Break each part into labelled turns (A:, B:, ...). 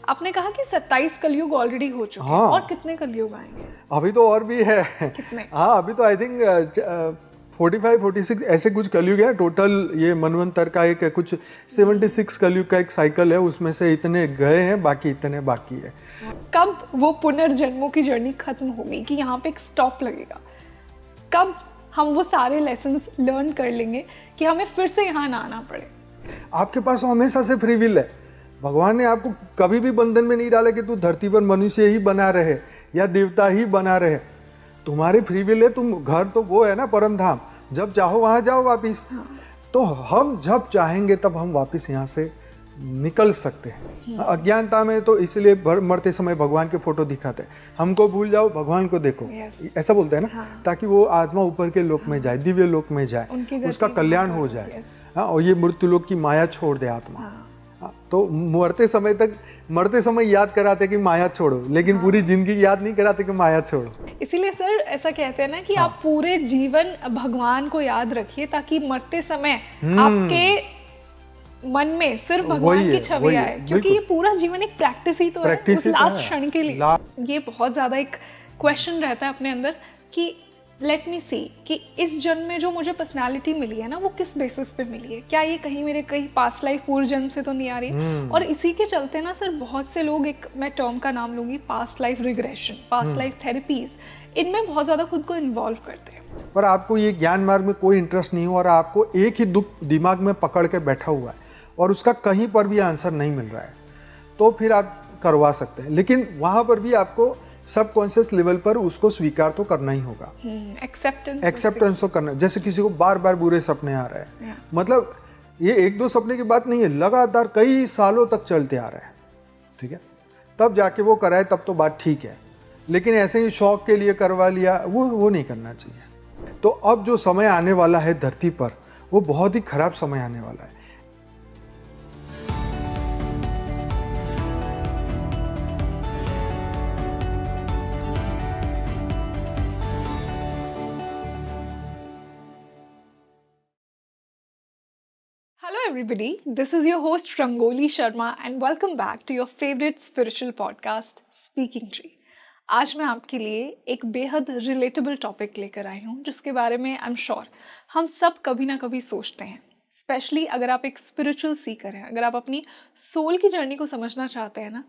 A: आपने कहा कि 27 कलयुग ऑलरेडी हो चुके हैं, और कितने कलयुग आएंगे?
B: अभी तो और भी है।
A: कितने?
B: हाँ, अभी तो आई थिंक 45-46 ऐसे कुछ कलयुग है टोटल। ये मनवंतर का एक कुछ 76 कलयुग का एक साइकिल है, उसमें से इतने गए हैं, बाकी इतने बाकी है।
A: कब वो पुनर्जन्मों की जर्नी खत्म होगी कि यहाँ पे एक स्टॉप लगेगा? कब हम वो सारे लेसन्स लर्न कर लेंगे कि हमें फिर से यहाँ ना आना पड़े?
B: आपके पास हमेशा से फ्री विल है। भगवान ने आपको कभी भी बंधन में नहीं डाला कि तू धरती पर मनुष्य ही बना रहे या देवता ही बना रहे। तुम्हारी फ्री विल है, तुम घर तो वो है ना परम धाम, जब चाहो वहां जाओ वापिस। तो हम जब चाहेंगे तब हम वापिस यहाँ से निकल सकते हैं। अज्ञानता में तो इसलिए मरते समय भगवान के फोटो दिखाते हैं, हमको भूल जाओ भगवान को देखो, ऐसा बोलते हैं ना, ताकि वो आत्मा ऊपर के लोक में जाए, दिव्य लोक में जाए, उसका कल्याण हो जाए। हाँ, और ये मृत्यु लोक की माया छोड़ दे आत्मा। तो मरते समय याद कराते कि माया छोड़ो, लेकिन पूरी जिंदगी याद नहीं कराते कि माया छोड़ो।
A: इसीलिए सर ऐसा कहते हैं ना कि आप पूरे जीवन भगवान को याद रखिए, ताकि मरते समय आपके मन में सिर्फ भगवान की छवि आए, क्योंकि ये पूरा जीवन एक प्रैक्टिस ही तो है उस लास्ट क्षण के लिए। ये बहुत ज्यादा एक क्वेश्चन रहता है अपने अंदर कि लेट मी सी कि इस जन्म में जो मुझे पर्सनालिटी मिली है ना, वो किस बेसिस पे मिली है? क्या ये कहीं पास्ट लाइफ पूर्व जन्म से तो नहीं आ रही है? और इसी के चलते ना सर बहुत से लोग, एक मैं टर्म का नाम लूंगी, past life regression, past life therapies, इनमें बहुत ज्यादा खुद को इन्वॉल्व करते हैं।
B: पर आपको ये ज्ञान मार्ग में कोई इंटरेस्ट नहीं हो और आपको एक ही दुख दिमाग में पकड़ के बैठा हुआ है और उसका कहीं पर भी आंसर नहीं मिल रहा है, तो फिर आप करवा सकते हैं, लेकिन वहां पर भी आपको सबकॉन्शियस लेवल पर उसको स्वीकार तो करना ही होगा। एक्सेप्टेंस तो करना। जैसे किसी को बार बार बुरे सपने आ रहे हैं, मतलब ये एक दो सपने की बात नहीं है, लगातार कई सालों तक चलते आ रहे हैं, ठीक है, तब जाके वो कराए तब तो बात ठीक है, लेकिन ऐसे ही शौक के लिए करवा लिया, वो नहीं करना चाहिए। तो अब जो समय आने वाला है धरती पर, वो बहुत ही खराब समय आने वाला है।
A: Hello everybody, this is your host Rangoli Sharma and welcome back to your favorite spiritual podcast Speaking Tree। आज मैं आपके लिए एक बेहद रिलेटेबल टॉपिक लेकर आई हूँ, जिसके बारे में आई एम श्योर हम सब कभी ना कभी सोचते हैं। स्पेशली अगर आप एक स्पिरिचुअल सीकर हैं, अगर आप अपनी सोल की जर्नी को समझना चाहते हैं ना,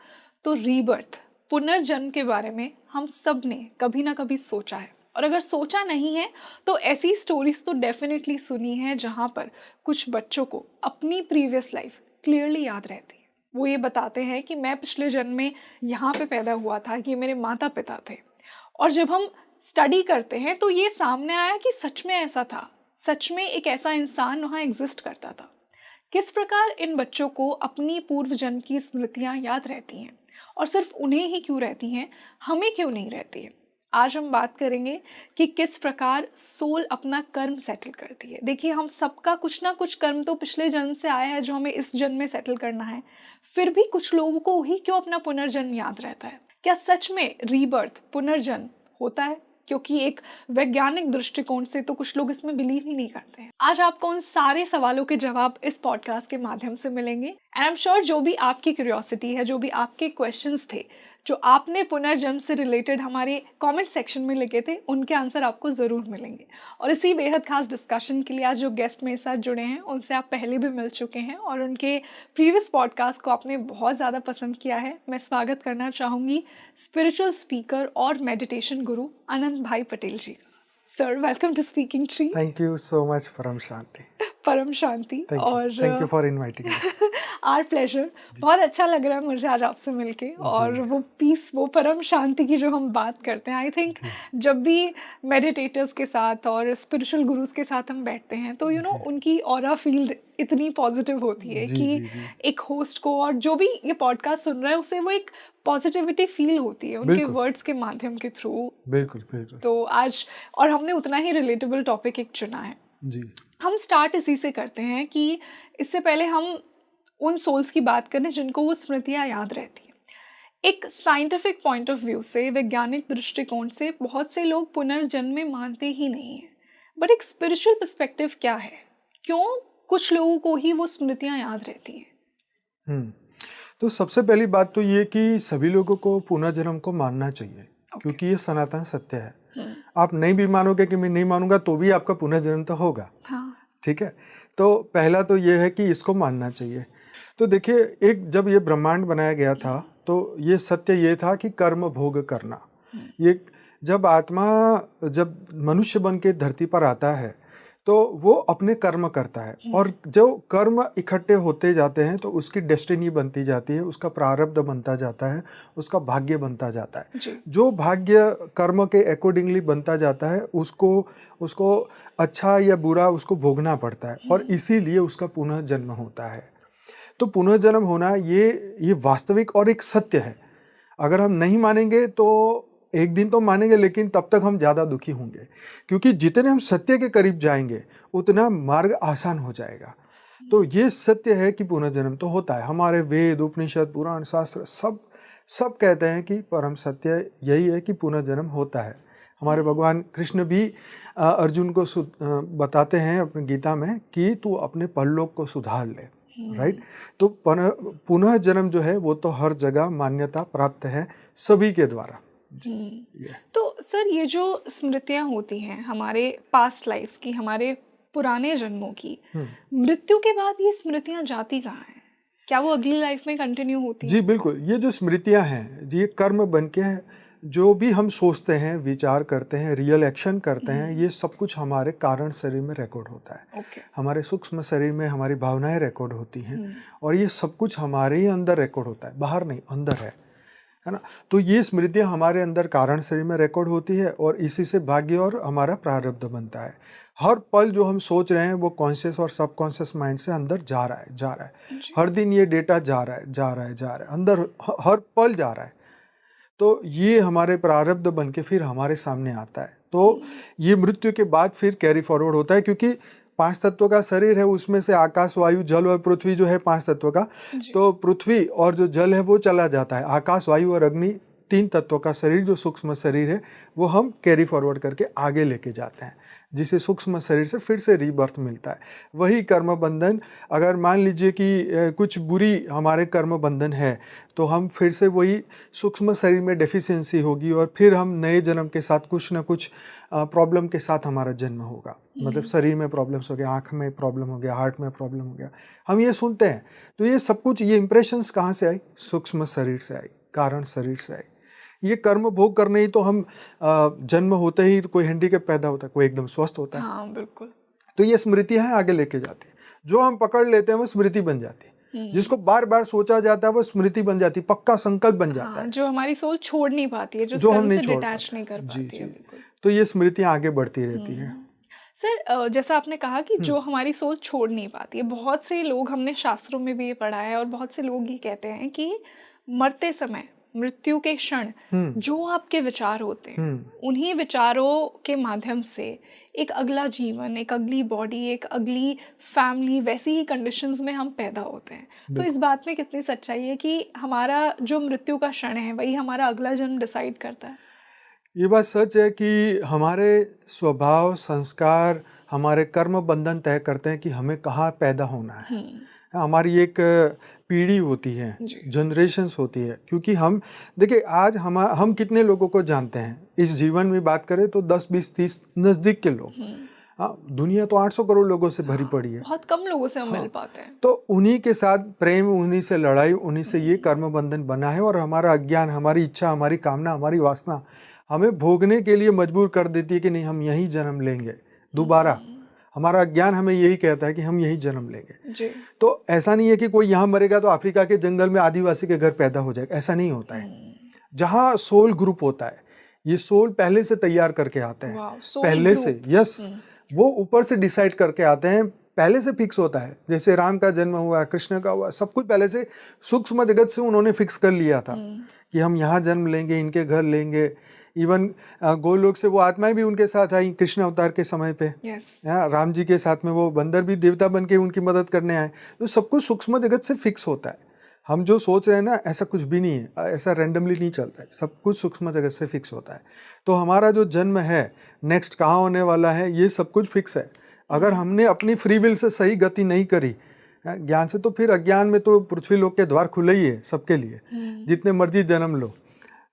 A: तो रीबर्थ, पुनर्जन्म के बारे में हम सब ने कभी ना कभी सोचा है। और अगर सोचा नहीं है तो ऐसी स्टोरीज तो डेफिनेटली सुनी है जहाँ पर कुछ बच्चों को अपनी प्रीवियस लाइफ क्लियरली याद रहती है। वो ये बताते हैं कि मैं पिछले जन्म में यहाँ पे पैदा हुआ था, कि मेरे माता पिता थे। और जब हम स्टडी करते हैं तो ये सामने आया कि सच में ऐसा था, सच में एक ऐसा इंसान वहाँ एग्जिस्ट करता था। किस प्रकार इन बच्चों को अपनी पूर्व जन्म की स्मृतियाँ याद रहती हैं, और सिर्फ उन्हें ही क्यों रहती हैं, हमें क्यों नहीं रहती है। आज हम बात करेंगे कि किस प्रकार सोल अपना कर्म सेटल करती है। देखिए, हम सबका कुछ ना कुछ कर्म तो पिछले जन्म से आया है जो हमें इस जन्म में सेटल करना है, फिर भी कुछ लोगों को ही क्यों अपना पुनर्जन्म याद रहता है? क्या सच में रीबर्थ, पुनर्जन्म होता है? क्योंकि एक वैज्ञानिक दृष्टिकोण से तो कुछ लोग इसमें बिलीव ही नहीं करते हैं। आज आपको उन सारे सवालों के जवाब इस पॉडकास्ट के माध्यम से मिलेंगे एंड आई एम श्योर जो भी आपकी क्यूरियोसिटी है, जो भी आपके क्वेश्चंस थे, जो आपने पुनर्जन्म से रिलेटेड हमारे कमेंट सेक्शन में लिखे थे, उनके आंसर आपको ज़रूर मिलेंगे। और इसी बेहद खास डिस्कशन के लिए आज जो गेस्ट मेरे साथ जुड़े हैं, उनसे आप पहले भी मिल चुके हैं और उनके प्रीवियस पॉडकास्ट को आपने बहुत ज़्यादा पसंद किया है। मैं स्वागत करना चाहूँगी स्पिरिचुअल स्पीकर और meditation guru Anant Bhai Patel ji. Sir, welcome to Speaking Tree.
B: Thank you so much. परम शांति।
A: परम शांति। और
B: thank you for inviting me.
A: Our pleasure. बहुत अच्छा लग रहा है मुझे आज आपसे मिलके, और वो पीस, वो परम शांति की जो हम बात करते हैं, आई थिंक जब भी मेडिटेटर्स के साथ और स्पिरिचुअल गुरुज के साथ हम बैठते हैं तो उनकी ऑरा फील्ड इतनी पॉजिटिव होती है कि एक होस्ट को और जो भी ये पॉडकास्ट सुन रहा है उसे वो एक पॉजिटिविटी फील होती है उनके वर्ड्स के माध्यम के थ्रू।
B: बिल्कुल।
A: तो आज और हमने उतना ही रिलेटेबल टॉपिक एक चुना है जी। हम स्टार्ट इसी से करते हैं कि इससे पहले हम उन सोल्स की बात करें जिनको वो स्मृतियाँ याद रहती हैं। एक साइंटिफिक पॉइंट ऑफ व्यू से, वैज्ञानिक दृष्टिकोण से, बहुत से लोग पुनर्जन्म में मानते ही नहीं हैं, बट एक स्पिरिचुअल पर्सपेक्टिव क्या है, क्यों कुछ लोगों को ही वो स्मृतियाँ याद रहती हैं?
B: तो सबसे पहली बात तो ये कि सभी लोगों को पुनर्जन्म को मानना चाहिए, क्योंकि ये सनातन सत्य है। आप नहीं भी मानोगे कि मैं नहीं मानूंगा तो भी आपका पुनर्जन्म तो होगा।
A: हाँ।
B: ठीक है, तो पहला तो ये है कि इसको मानना चाहिए। तो देखिए, एक जब ये ब्रह्मांड बनाया गया था तो ये सत्य ये था कि कर्म भोग करना। ये जब मनुष्य बन के धरती पर आता है तो वो अपने कर्म करता है, और जो कर्म इकट्ठे होते जाते हैं तो उसकी डेस्टिनी बनती जाती है, उसका प्रारब्ध बनता जाता है, उसका भाग्य बनता जाता है। जो भाग्य कर्म के अकॉर्डिंगली बनता जाता है उसको अच्छा या बुरा उसको भोगना पड़ता है, और इसीलिए उसका पुनर्जन्म होता है। तो पुनर्जन्म होना ये वास्तविक और एक सत्य है। अगर हम नहीं मानेंगे तो एक दिन तो मानेंगे, लेकिन तब तक हम ज़्यादा दुखी होंगे, क्योंकि जितने हम सत्य के करीब जाएंगे उतना मार्ग आसान हो जाएगा। तो ये सत्य है कि पुनर्जन्म तो होता है। हमारे वेद, उपनिषद, पुराण, शास्त्र सब कहते हैं कि परम सत्य यही है कि पुनर्जन्म होता है। हमारे भगवान कृष्ण भी अर्जुन को बताते हैं अपनी गीता में कि तू अपने परलोक को सुधार ले, राइट। तो पुनः जन्म जो है वो तो हर जगह मान्यता प्राप्त है सभी के द्वारा।
A: तो सर, ये जो स्मृतियां होती हैं हमारे पास्ट लाइफ्स की, हमारे पुराने जन्मों की, मृत्यु के बाद ये स्मृतियां जाती कहाँ हैं? क्या वो अगली लाइफ में कंटिन्यू होती हैं?
B: जी बिल्कुल, ये जो स्मृतियां हैं ये कर्म बन के हैं। जो भी हम सोचते हैं, विचार करते हैं, रियल एक्शन करते हैं, ये सब कुछ हमारे कारण शरीर में रिकॉर्ड होता है। हमारे सूक्ष्म शरीर में हमारी भावनाएं रिकॉर्ड होती हैं, और ये सब कुछ हमारे ही अंदर रिकॉर्ड होता है, बाहर नहीं, अंदर है ना। तो ये स्मृतियां हमारे अंदर कारण शरीर में रिकॉर्ड होती है, और इसी से भाग्य और हमारा प्रारब्ध बनता है। हर पल जो हम सोच रहे हैं वो कॉन्शियस और सबकॉन्शियस माइंड से अंदर जा रहा है। हर दिन ये डेटा जा रहा है अंदर, हर पल जा रहा है। तो ये हमारे प्रारब्ध बन के फिर हमारे सामने आता है। तो ये मृत्यु के बाद फिर कैरी फॉरवर्ड होता है, क्योंकि 5 तत्वों का शरीर है, उसमें से आकाश, वायु, जल और पृथ्वी जो है 5 तत्वों का, तो पृथ्वी और जो जल है वो चला जाता है। आकाश, वायु और अग्नि 3 तत्वों का शरीर जो सूक्ष्म शरीर है वो हम कैरी फॉरवर्ड करके आगे लेके जाते हैं, जिसे सूक्ष्म शरीर से फिर से रीबर्थ मिलता है। वही कर्म बंधन, अगर मान लीजिए कि कुछ बुरी हमारे कर्म बंधन है तो हम फिर से वही सूक्ष्म शरीर में डेफिशिएंसी होगी, और फिर हम नए जन्म के साथ कुछ ना कुछ प्रॉब्लम के साथ हमारा जन्म होगा। मतलब शरीर में प्रॉब्लम्स हो गया, आँख में प्रॉब्लम हो गया, हार्ट में प्रॉब्लम हो गया, हम ये सुनते हैं। तो ये सब कुछ, ये इंप्रेशंस कहाँ से आई? सूक्ष्म शरीर से आई, कारण शरीर से आई। ये कर्म भोग करने ही तो हम जन्म होते ही तो कोई हैंडीकैप पैदा होता है, कोई एकदम स्वस्थ होता है।
A: हाँ, बिल्कुल।
B: तो ये स्मृतियां हैं, आगे लेके जाती है। जो हम पकड़ लेते हैं वो स्मृति बन जाती है, जिसको बार बार सोचा जाता है वो स्मृति बन जाती है, पक्का संकल्प बन जाता है।
A: जो हमारी सोच छोड़ नहीं पाती है,
B: जो हम नहीं छोड़
A: डिटैच नहीं कर पाती है।
B: तो ये स्मृतियां आगे बढ़ती रहती है।
A: सर, जैसा आपने कहा कि जो हमारी सोच छोड़ नहीं पाती है, बहुत से लोग, हमने शास्त्रों में भी ये पढ़ा है और बहुत से लोग ये कहते हैं कि मरते समय, मृत्यु के क्षण जो आपके विचार होते हैं, उन्हीं विचारों के माध्यम से एक अगला जीवन, एक अगली बॉडी, एक अगली फैमिली, वैसी ही कंडीशंस में हम पैदा होते हैं। तो इस बात में कितनी सच्चाई है कि हमारा जो मृत्यु का क्षण है वही हमारा अगला जन्म डिसाइड करता है?
B: ये बात सच है कि हमारे स्वभाव, संस्कार, हमारे कर्म बंधन तय करते हैं कि हमें कहाँ पैदा होना है। हमारी एक पीढ़ी होती है, जनरेशन्स होती है। क्योंकि हम देखिए, आज हम कितने लोगों को जानते हैं इस जीवन में, बात करें तो 10, 20, 30 नज़दीक के लोग। दुनिया तो 800 करोड़ लोगों से भरी पड़ी है,
A: बहुत कम लोगों से हम मिल पाते हैं।
B: तो उन्हीं के साथ प्रेम, उन्हीं से लड़ाई, उन्हीं से ये कर्म बंधन बना है। और हमारा अज्ञान, हमारी इच्छा, हमारी कामना, हमारी वासना हमें भोगने के लिए मजबूर कर देती है कि नहीं, हम यही जन्म लेंगे दोबारा। हमारा अज्ञान हमें यही कहता है कि हम यही जन्म लेंगे। तो ऐसा नहीं है कि कोई यहाँ मरेगा तो अफ्रीका के जंगल में आदिवासी के घर पैदा हो जाएगा, ऐसा नहीं होता है। जहाँ सोल ग्रुप होता है, ये सोल पहले से तैयार करके आते हैं, पहले से, यस, वो ऊपर से डिसाइड करके आते हैं, पहले से फिक्स होता है। जैसे राम का जन्म हुआ, कृष्ण का हुआ, सब कुछ पहले से सूक्ष्म जगत से उन्होंने फिक्स कर लिया था कि हम यहाँ जन्म लेंगे, इनके घर लेंगे। इवन गोलोक से वो आत्माएं भी उनके साथ आई कृष्ण अवतार के समय पे। राम जी के साथ में वो बंदर भी देवता बन के उनकी मदद करने आए। तो सब कुछ सूक्ष्म जगत से फिक्स होता है। हम जो सोच रहे हैं ना, ऐसा कुछ भी नहीं है, ऐसा रैंडमली नहीं चलता है, सब कुछ सूक्ष्म जगत से फिक्स होता है। तो हमारा जो जन्म है, नेक्स्ट कहाँ होने वाला है, ये सब कुछ फिक्स है। अगर हमने अपनी फ्री विल से सही गति नहीं करी, ज्ञान से तो फिर अज्ञान में तो पृथ्वी लोक के द्वार खुले ही है सबके लिए, जितने मर्जी जन्म लो।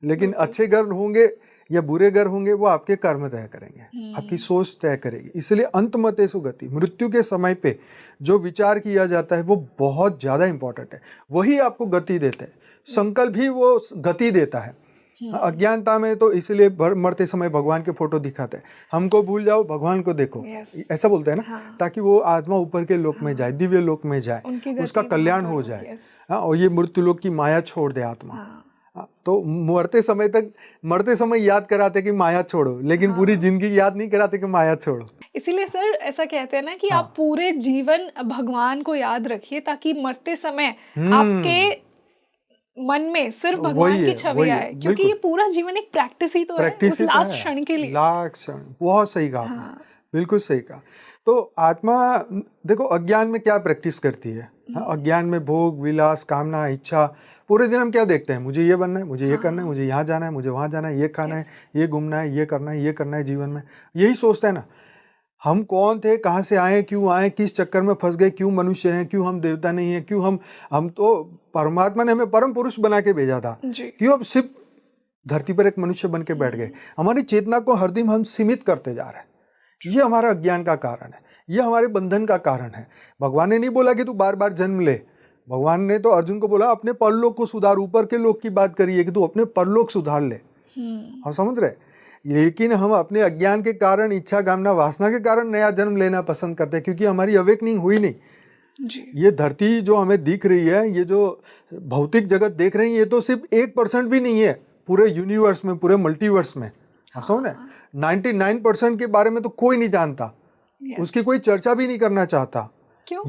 B: लेकिन अच्छे घर होंगे या बुरे घर होंगे वो आपके कर्म तय करेंगे, आपकी सोच तय करेगी। इसलिए अंतमतेषु गति, मृत्यु के समय पे जो विचार किया जाता है वो बहुत ज्यादा इंपॉर्टेंट है, वही आपको गति देता है। संकल्प भी वो गति देता है। अज्ञानता में तो इसलिए मरते समय भगवान के फोटो दिखाते हैं, हमको भूल जाओ भगवान को देखो, ऐसा बोलते हैं ना, ताकि वो आत्मा ऊपर के लोक में जाए, दिव्य लोक में जाए, उसका कल्याण हो जाए। और ये मृत्यु लोक की माया छोड़ दे आत्मा। तो मरते समय याद कराते कि माया छोड़ो, लेकिन पूरी जिंदगी याद नहीं कराते कि माया छोड़ो।
A: इसीलिए सर ऐसा कहते हैं ना कि आप पूरे जीवन भगवान को याद रखिए, ताकि मरते समय आपके मन में सिर्फ भगवान की छवि आए, क्योंकि ये पूरा जीवन एक प्रैक्टिस ही तो है, उस लास्ट क्षण के लिए।
B: लास्ट क्षण, बहुत सही कहा आपने, बिल्कुल सही कहा। तो आत्मा देखो अज्ञान में क्या प्रैक्टिस करती है, अज्ञान में भोग विलास कामना इच्छा, पूरे दिन हम क्या देखते हैं, मुझे ये बनना है, मुझे ये करना है, मुझे यहाँ जाना है, मुझे वहाँ जाना है, ये खाना है, ये घूमना है, ये करना है, ये करना है जीवन में, यही सोचते हैं ना। हम कौन थे, कहाँ से आए, क्यों आए, किस चक्कर में फंस गए, क्यों मनुष्य हैं, क्यों हम देवता नहीं है, क्यों हम तो परमात्मा ने हमें परम पुरुष बना के भेजा था, क्यों अब सिर्फ धरती पर एक मनुष्य बन के बैठ गए। हमारी चेतना को हर दिन हम सीमित करते जा रहे हैं, ये हमारा अज्ञान का कारण है, ये हमारे बंधन का कारण है। भगवान ने नहीं बोला कि तू बार बार जन्म ले, भगवान ने तो अर्जुन को बोला अपने परलोक को सुधार, ऊपर के लोक की बात करिए कि तू अपने परलोक सुधार ले। हम समझ रहे, लेकिन हम अपने अज्ञान के कारण, इच्छा कामना वासना के कारण नया जन्म लेना पसंद करते हैं, क्योंकि हमारी अवेकनिंग हुई नहीं जी। ये धरती जो हमें दिख रही है, ये जो भौतिक जगत देख रहे हैं, ये तो सिर्फ 1% भी नहीं है पूरे यूनिवर्स में, पूरे मल्टीवर्स में। आप समझ रहे, 99% के बारे में तो कोई नहीं जानता, उसकी कोई चर्चा भी नहीं करना चाहता।
A: क्यों?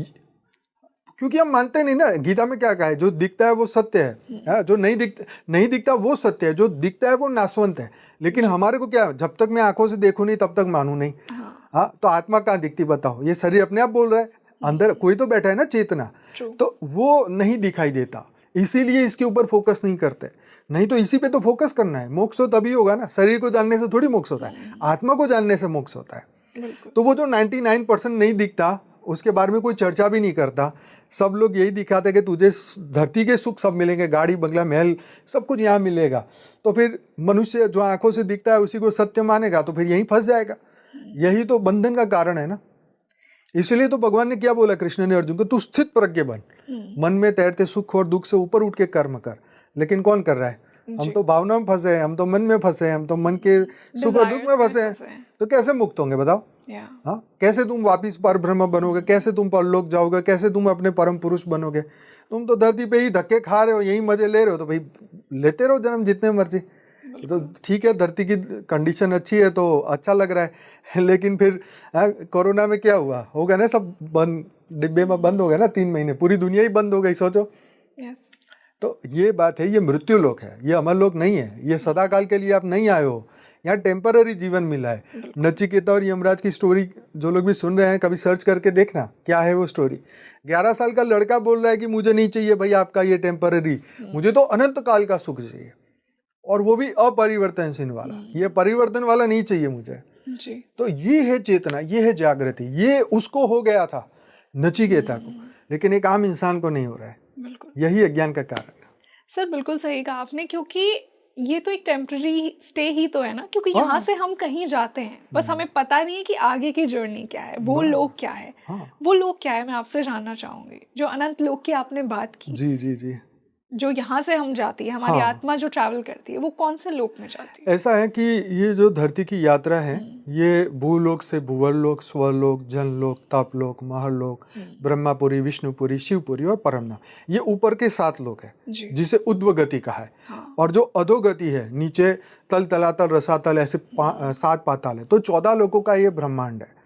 B: क्योंकि हम मानते नहीं ना। गीता में क्या कहा है, जो दिखता है वो सत्य है, जो नहीं दिखता वो सत्य है, जो दिखता है वो नाशवंत है। लेकिन हमारे को क्या, जब तक मैं आंखों से देखूं नहीं तब तक मानूं नहीं। हाँ, तो आत्मा कहाँ दिखती बताओ, ये शरीर अपने आप बोल रहा है, अंदर कोई तो बैठा है ना चेतना, तो वो नहीं दिखाई देता, इसीलिए इसके ऊपर फोकस नहीं करते। नहीं तो इसी पे तो फोकस करना है, मोक्ष तो तभी होगा ना। शरीर को जानने से थोड़ी मोक्ष होता है, आत्मा को जानने से मोक्ष होता है। तो वो जो 99% नहीं दिखता, उसके बारे में कोई चर्चा भी नहीं करता। सब लोग यही दिखाते कि तुझे धरती के सुख सब मिलेंगे, गाड़ी बंगला महल सब कुछ यहाँ मिलेगा। तो फिर मनुष्य जो आंखों से दिखता है उसी को सत्य मानेगा, तो फिर यहीं फंस जाएगा। यही तो बंधन का कारण है ना। इसलिए तो भगवान ने क्या बोला कृष्ण ने अर्जुन को, तू स्थित प्रज्ञ बन, मन में तैरते सुख और दुख से ऊपर उठ के कर्म कर। लेकिन कौन कर रहा है? हम तो भावना में फंसे हैं, हम तो मन में फंसे हैं, हम तो मन के सुख और दुख में फंसे हैं। तो कैसे मुक्त होंगे बताओ? हाँ, कैसे तुम वापिस पर ब्रह्म बनोगे, कैसे तुम परलोक जाओगे, कैसे तुम अपने परम पुरुष बनोगे? तुम तो धरती पे ही धक्के खा रहे हो, यही मजे ले रहे हो, तो भाई लेते रहो जन्म जितने मर्जी। तो ठीक है, धरती की कंडीशन अच्छी है तो अच्छा लग रहा है, लेकिन फिर कोरोना में क्या हुआ, हो गया ना सब बंद, डिब्बे में बंद हो गया ना, 3 महीने पूरी दुनिया ही बंद हो गई, सोचो। तो ये बात है, ये मृत्यु लोक है, ये अमर लोक नहीं है, ये सदा काल के लिए आप नहीं आए हो, यहाँ टेम्पररी जीवन मिला है। नचिकेता और यमराज की स्टोरी जो लोग भी सुन रहे हैं, कभी सर्च करके देखना क्या है वो स्टोरी। 11 साल का लड़का बोल रहा है कि मुझे नहीं चाहिए भाई आपका ये टेम्पररी, मुझे तो अनंत काल का सुख चाहिए, और वो भी अपरिवर्तनशील वाला, ये परिवर्तन वाला नहीं चाहिए मुझे जी। तो ये है चेतना, ये है जागृति, ये उसको हो गया था नचिकेता को, लेकिन एक आम इंसान को नहीं हो रहा है। यही अज्ञान का कारण है।
A: सर बिल्कुल सही कहा आपने, क्योंकि ये तो एक टेम्पररी स्टे ही तो है ना, क्योंकि यहाँ से हम कहीं जाते हैं, बस हमें पता नहीं है कि आगे की जर्नी क्या है, वो लोग क्या है। वो लोग क्या है, मैं आपसे जानना चाहूंगी। जो अनंत लोक की आपने बात की,
B: जी जी जी,
A: जो यहाँ से हम जाती है, हमारी आत्मा जो ट्रैवल करती है, वो कौन से लोक में जाती है?
B: ऐसा है कि ये जो धरती की यात्रा है, ये भूलोक से भुवरलोक, स्वरलोक, जनलोक, तापलोक, महरलोक, ब्रह्मापुरी, विष्णुपुरी, शिवपुरी और परमधाम, ये ऊपर के 7 लोक है जिसे उद्व गति कहा है। और जो अधोगति है, नीचे तल, तलातल, रसातल, ऐसे 7 पाताल है। तो 14 लोकों का ये ब्रह्मांड है।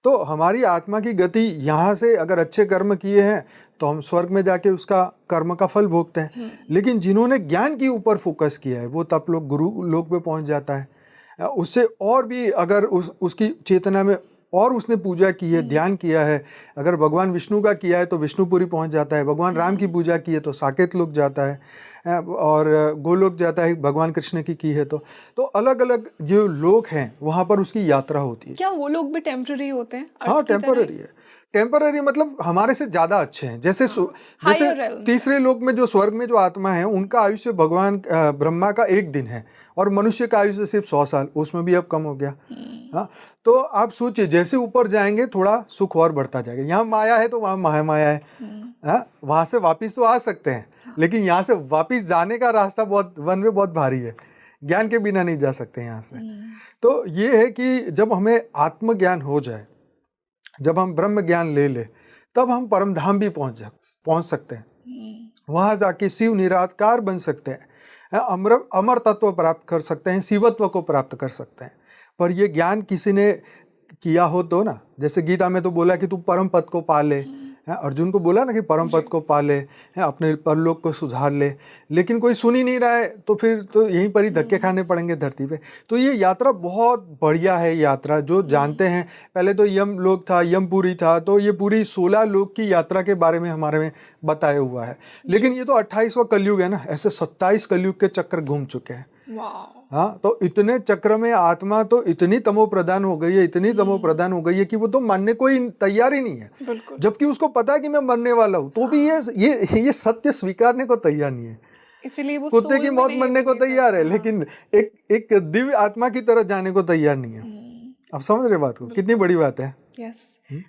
B: तो हमारी आत्मा की गति यहाँ से अगर अच्छे कर्म किए हैं तो हम स्वर्ग में जाके उसका कर्म का फल भोगते हैं। लेकिन जिन्होंने ज्ञान के ऊपर फोकस किया है, वो तप लोक, गुरु लोक पे पहुंच जाता है। उससे और भी अगर उसकी चेतना में और उसने पूजा की है, ध्यान किया है, अगर भगवान विष्णु का किया है तो विष्णुपुरी पहुंच जाता है, भगवान राम की पूजा की है तो साकेत लोक जाता है, और गोलोक जाता है भगवान कृष्ण की है। तो अलग अलग जो लोक हैं वहाँ पर उसकी यात्रा होती है।
A: क्या वो लोग भी टेम्पररी होते हैं?
B: हाँ, टेम्पररी है। टेम्पररी मतलब हमारे से ज्यादा अच्छे हैं। जैसे जैसे
A: Higher realm
B: तीसरे लोक में जो स्वर्ग में जो आत्मा है उनका आयुष्य भगवान ब्रह्मा का 1 दिन है और मनुष्य का आयुष्य सिर्फ 100 साल, उसमें भी अब कम हो गया। हाँ, तो आप सोचिए जैसे ऊपर जाएंगे थोड़ा सुख और बढ़ता जाएगा। यहाँ माया है तो वहाँ माया है। हाँ, वहां से वापिस तो आ सकते हैं, लेकिन यहाँ से वापिस जाने का रास्ता बहुत वन में बहुत भारी है, ज्ञान के बिना नहीं जा सकते यहाँ से। तो ये है कि जब हमें आत्मज्ञान हो जाए, जब हम ब्रह्म ज्ञान ले ले, तब हम परम धाम भी पहुंच सकते हैं। वहां जाके शिव निराकार बन सकते हैं, अमर तत्व प्राप्त कर सकते हैं, शिवत्व को प्राप्त कर सकते हैं। पर ये ज्ञान किसी ने किया हो तो ना, जैसे गीता में तो बोला कि तू परम पद को पा ले, अर्जुन को बोला ना कि परम पद को पा ले, अपने परलोक को सुधार ले, लेकिन कोई सुन ही नहीं रहा है, तो फिर तो यहीं पर ही धक्के खाने पड़ेंगे धरती पे। तो ये यात्रा बहुत बढ़िया है यात्रा, जो जानते हैं। पहले तो यम लोक था, यमपुरी था, तो ये पूरी 16 लोक की यात्रा के बारे में हमारे में बताया हुआ है। लेकिन ये तो 28वां कलयुग है ना, ऐसे 27 कलयुग के चक्कर घूम चुके हैं। हाँ, तो इतने चक्र में आत्मा तो इतनी तमो प्रधान हो गई है, इतनी तमो प्रधान हो गई है कि वो तो मानने को ही तैयार ही नहीं है। जबकि उसको पता है कि मैं मरने वाला हूँ, तो भी ये सत्य स्वीकारने को तैयार नहीं है।
A: इसीलिए वो
B: कुत्ते की मौत मरने को तैयार है, लेकिन एक दिव्य आत्मा की तरह जाने को तैयार नहीं है। आप समझ रहे बात को, कितनी बड़ी बात है।
A: यस,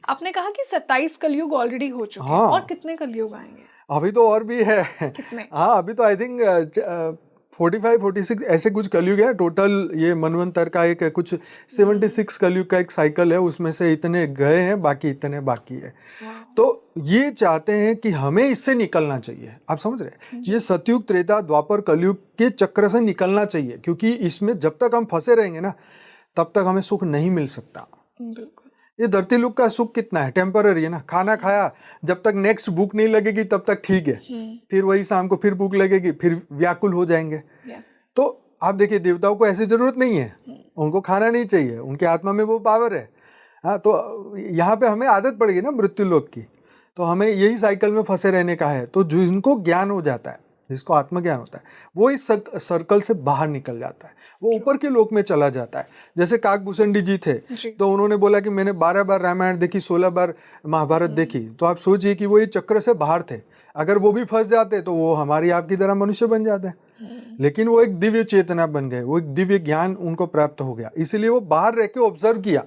A: आपने कहा कि 27 कलयुग ऑलरेडी हो चुके हैं, और कितने कलयुग आएंगे?
B: अभी तो और भी है।
A: कितने?
B: हाँ, अभी तो आई थिंक 45-46 ऐसे कुछ कलयुग है टोटल। ये मनवंतर का एक कुछ 76 कलयुग का एक साइकिल है, उसमें से इतने गए हैं, बाकी इतने बाकी है। तो ये चाहते हैं कि हमें इससे निकलना चाहिए। आप समझ रहे हैं, ये सतयुग, त्रेता, द्वापर, कलयुग के चक्र से निकलना चाहिए, क्योंकि इसमें जब तक हम फंसे रहेंगे ना, तब तक हमें सुख नहीं मिल सकता।
A: बिल्कुल।
B: ये धरती लोक का सुख कितना है, टेम्पररी है ना। खाना खाया, जब तक नेक्स्ट भूख नहीं लगेगी तब तक ठीक है, फिर वही शाम को फिर भूख लगेगी, फिर व्याकुल हो जाएंगे। तो आप देखिए, देवताओं को ऐसी जरूरत नहीं है, उनको खाना नहीं चाहिए, उनके आत्मा में वो पावर है। हाँ, तो यहाँ पे हमें आदत पड़ गई ना मृत्यु लोक की, तो हमें यही साइकिल में फंसे रहने का है। तो जिनको ज्ञान हो जाता है, जिसको आत्मज्ञान होता है, वो इस सर्कल से बाहर निकल जाता है, वो ऊपर के लोक में चला जाता है। जैसे काकभूषणी जी थे, तो उन्होंने बोला कि मैंने 12 बार रामायण देखी, 16 बार महाभारत देखी। तो आप सोचिए कि वो ये चक्र से बाहर थे। अगर वो भी फंस जाते तो वो हमारी आपकी तरह मनुष्य बन जाते, लेकिन वो एक दिव्य चेतना बन गए, वो एक दिव्य ज्ञान उनको प्राप्त हो गया। इसीलिए वो बाहर रह के ऑब्जर्व किया।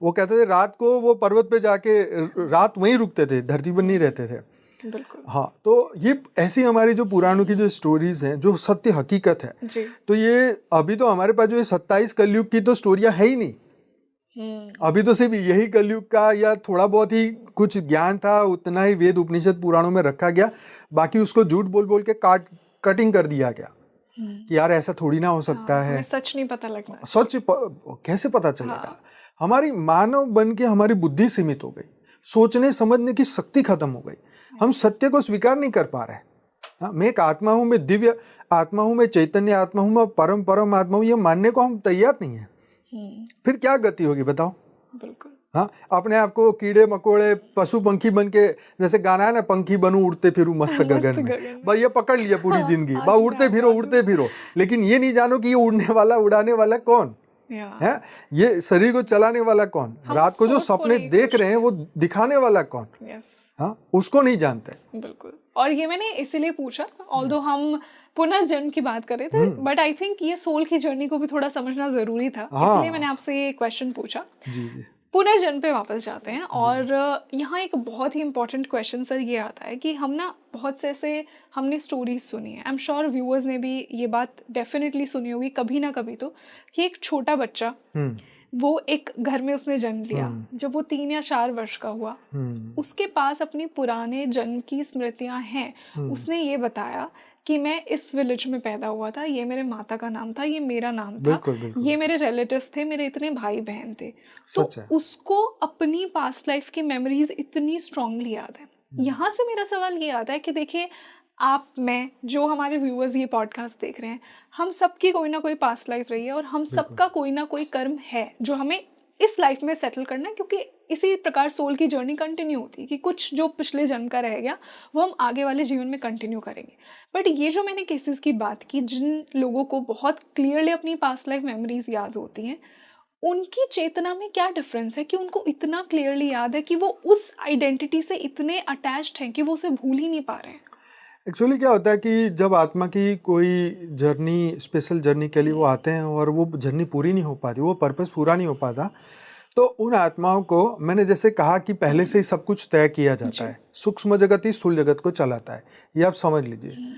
B: वो कहते थे रात को वो पर्वत पे जाके रात वहीं रुकते थे, धरती पर नहीं रहते थे।
A: बिल्कुल।
B: हाँ, तो ये ऐसी हमारी जो पुराणों की जो स्टोरीज हैं, जो सत्य हकीकत है
A: जी।
B: तो ये अभी तो हमारे पास जो ये 27 कलयुग की तो स्टोरियां है ही नहीं। अभी तो सिर्फ यही कलयुग का या थोड़ा बहुत ही कुछ ज्ञान था, उतना ही वेद उपनिषद पुराणों में रखा गया, बाकी उसको झूठ बोल बोल के कटिंग कर दिया गया कि यार ऐसा थोड़ी ना हो सकता है।
A: सच नहीं पता लगना,
B: सच कैसे पता चलेगा। हमारी मानव बन के हमारी बुद्धि सीमित हो गई, सोचने समझने की शक्ति खत्म हो गई, हम सत्य को स्वीकार नहीं कर पा रहे। हाँ, मैं एक आत्मा हूं, मैं दिव्य आत्मा हूं, मैं चैतन्य आत्मा हूं, मैं परम आत्मा हूं, ये मानने को हम तैयार नहीं है। फिर क्या गति होगी बताओ।
A: बिल्कुल।
B: हाँ, अपने आप को कीड़े मकोड़े पशु पंखी बन के, जैसे गाना है ना, पंखी बनूं उड़ते फिरूं मस्त गगन में, भाई ये पकड़ लिया पूरी जिंदगी, भाई उड़ते फिरो, लेकिन ये नहीं जानो कि ये उड़ने वाला उड़ाने वाला कौन है, ये शरीर को चलाने वाला कौन, रात को जो सपने देख रहे हैं वो दिखाने वाला कौन। हाँ, उसको नहीं जानते।
A: बिल्कुल। और ये मैंने इसीलिए पूछा, ऑल्दो हम पुनर्जन्म की बात कर रहे थे, बट आई थिंक ये सोल की जर्नी को भी थोड़ा समझना जरूरी था, इसलिए मैंने आपसे ये क्वेश्चन पूछा।
B: जी।
A: पुनर्जन्म पे वापस जाते हैं, और यहाँ एक बहुत ही इंपॉर्टेंट क्वेश्चन सर ये आता है कि हम ना बहुत से ऐसे हमने स्टोरीज सुनी है, आई एम श्योर व्यूअर्स ने भी ये बात डेफिनेटली सुनी होगी कभी ना कभी, तो कि एक छोटा बच्चा वो एक घर में उसने जन्म लिया, जब वो 3 या 4 वर्ष का हुआ, उसके पास अपनी पुराने जन्म की स्मृतियां हैं। उसने ये बताया कि मैं इस विलेज में पैदा हुआ था, ये मेरे माता का नाम था, ये मेरा नाम था,
B: बिल्कुल।
A: ये मेरे रिलेटिव्स थे, मेरे इतने भाई बहन थे। तो उसको अपनी पास्ट लाइफ की मेमोरीज इतनी स्ट्रांगली याद है। यहाँ से मेरा सवाल ये आता है कि देखिए, आप, मैं, जो हमारे व्यूअर्स ये पॉडकास्ट देख रहे हैं, हम सबकी कोई ना कोई पास्ट लाइफ रही है, और हम सबका कोई ना कोई कर्म है जो हमें इस लाइफ में सेटल करना है, क्योंकि इसी प्रकार सोल की जर्नी कंटिन्यू होती है कि कुछ जो पिछले जन्म का रह गया वो हम आगे वाले जीवन में कंटिन्यू करेंगे। बट ये जो मैंने केसेस की बात की, जिन लोगों को बहुत क्लियरली अपनी पास्ट लाइफ मेमोरीज याद होती हैं, उनकी चेतना में क्या डिफरेंस है कि उनको इतना क्लियरली याद है कि वो उस आइडेंटिटी से इतने अटैच्ड हैं कि वो उसे भूल ही नहीं पा रहे हैं?
B: एक्चुअली क्या होता है कि जब आत्मा की कोई जर्नी, स्पेशल जर्नी के लिए वो आते हैं और वो जर्नी पूरी नहीं हो पाती, वो पर्पस पूरा नहीं हो पाता, तो उन आत्माओं को, मैंने जैसे कहा कि पहले से ही सब कुछ तय किया जाता है, सूक्ष्म जगत ही स्थूल जगत को चलाता है, ये आप समझ लीजिए।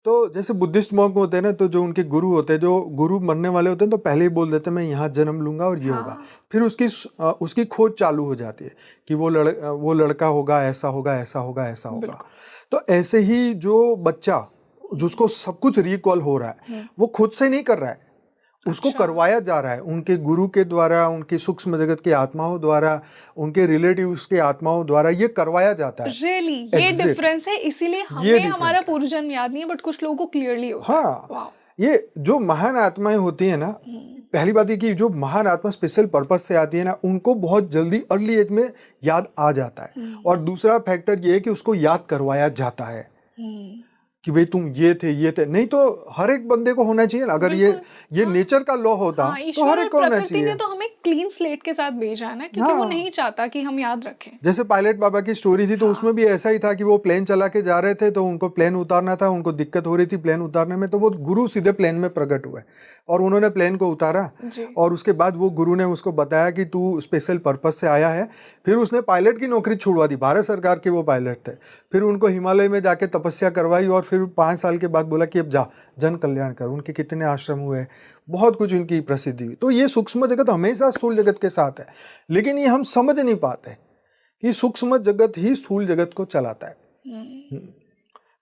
B: तो जैसे बुद्धिस्ट मॉन्क होते हैं ना, तो जो उनके गुरु होते हैं, जो गुरु बनने वाले होते हैं, तो पहले ही बोल देते हैं मैं यहाँ जन्म लूंगा और ये होगा। फिर उसकी खोज चालू हो जाती है कि वो लड़का होगा, ऐसा होगा, ऐसा होगा, ऐसा होगा। तो ऐसे ही जो बच्चा जिसको सब कुछ रिकॉल हो रहा है, वो खुद से नहीं कर रहा है, उसको करवाया जा रहा है उनके गुरु के द्वारा, उनके सूक्ष्म जगत की आत्माओं द्वारा, उनके रिलेटिव्स के आत्माओं द्वारा ये करवाया जाता है।
A: रियली ये डिफरेंस है, इसीलिए हमें हमारा पूर्व जन्म याद नहीं है, बट कुछ लोगों को क्लियरली होता है।
B: हाँ, ये जो महान आत्माएं होती है ना, पहली बात है कि जो महान आत्मा स्पेशल पर्पस से आती है ना, उनको बहुत जल्दी अर्ली एज में याद आ जाता है। और दूसरा फैक्टर ये है कि उसको याद करवाया जाता है कि भाई तुम ये थे, नहीं तो हर एक बंदे को होना चाहिए ना। अगर ये नेचर का लॉ होता तो हर एक को होना चाहिए।
A: ने तो हमें क्लीन स्लेट के साथ भेजा है ना, क्योंकि वो नहीं चाहता कि हम याद रखें।
B: जैसे पायलट बाबा की स्टोरी थी, तो उसमें भी ऐसा ही था कि वो प्लेन चला के जा रहे थे, तो उनको प्लेन उतारना था, उनको दिक्कत हो रही थी प्लेन उतारने में, तो वो गुरु सीधे प्लेन में प्रकट हुए और उन्होंने प्लेन को उतारा। और उसके बाद वो गुरु ने उसको बताया कि तू स्पेशल पर्पस से आया है। फिर उसने पायलट की नौकरी छुड़वा दी, भारत सरकार के वो पायलट थे। फिर उनको हिमालय में जाके तपस्या करवाई और फिर 5 साल के बाद बोला कि अब जा जन कल्याण कर। उनके कितने आश्रम हुए, बहुत कुछ उनकी प्रसिद्धि हुई। तो ये सूक्ष्म जगत हमेशा स्थूल जगत के साथ है, लेकिन ये हम समझ नहीं पाते कि सूक्ष्म जगत ही स्थूल जगत को चलाता है।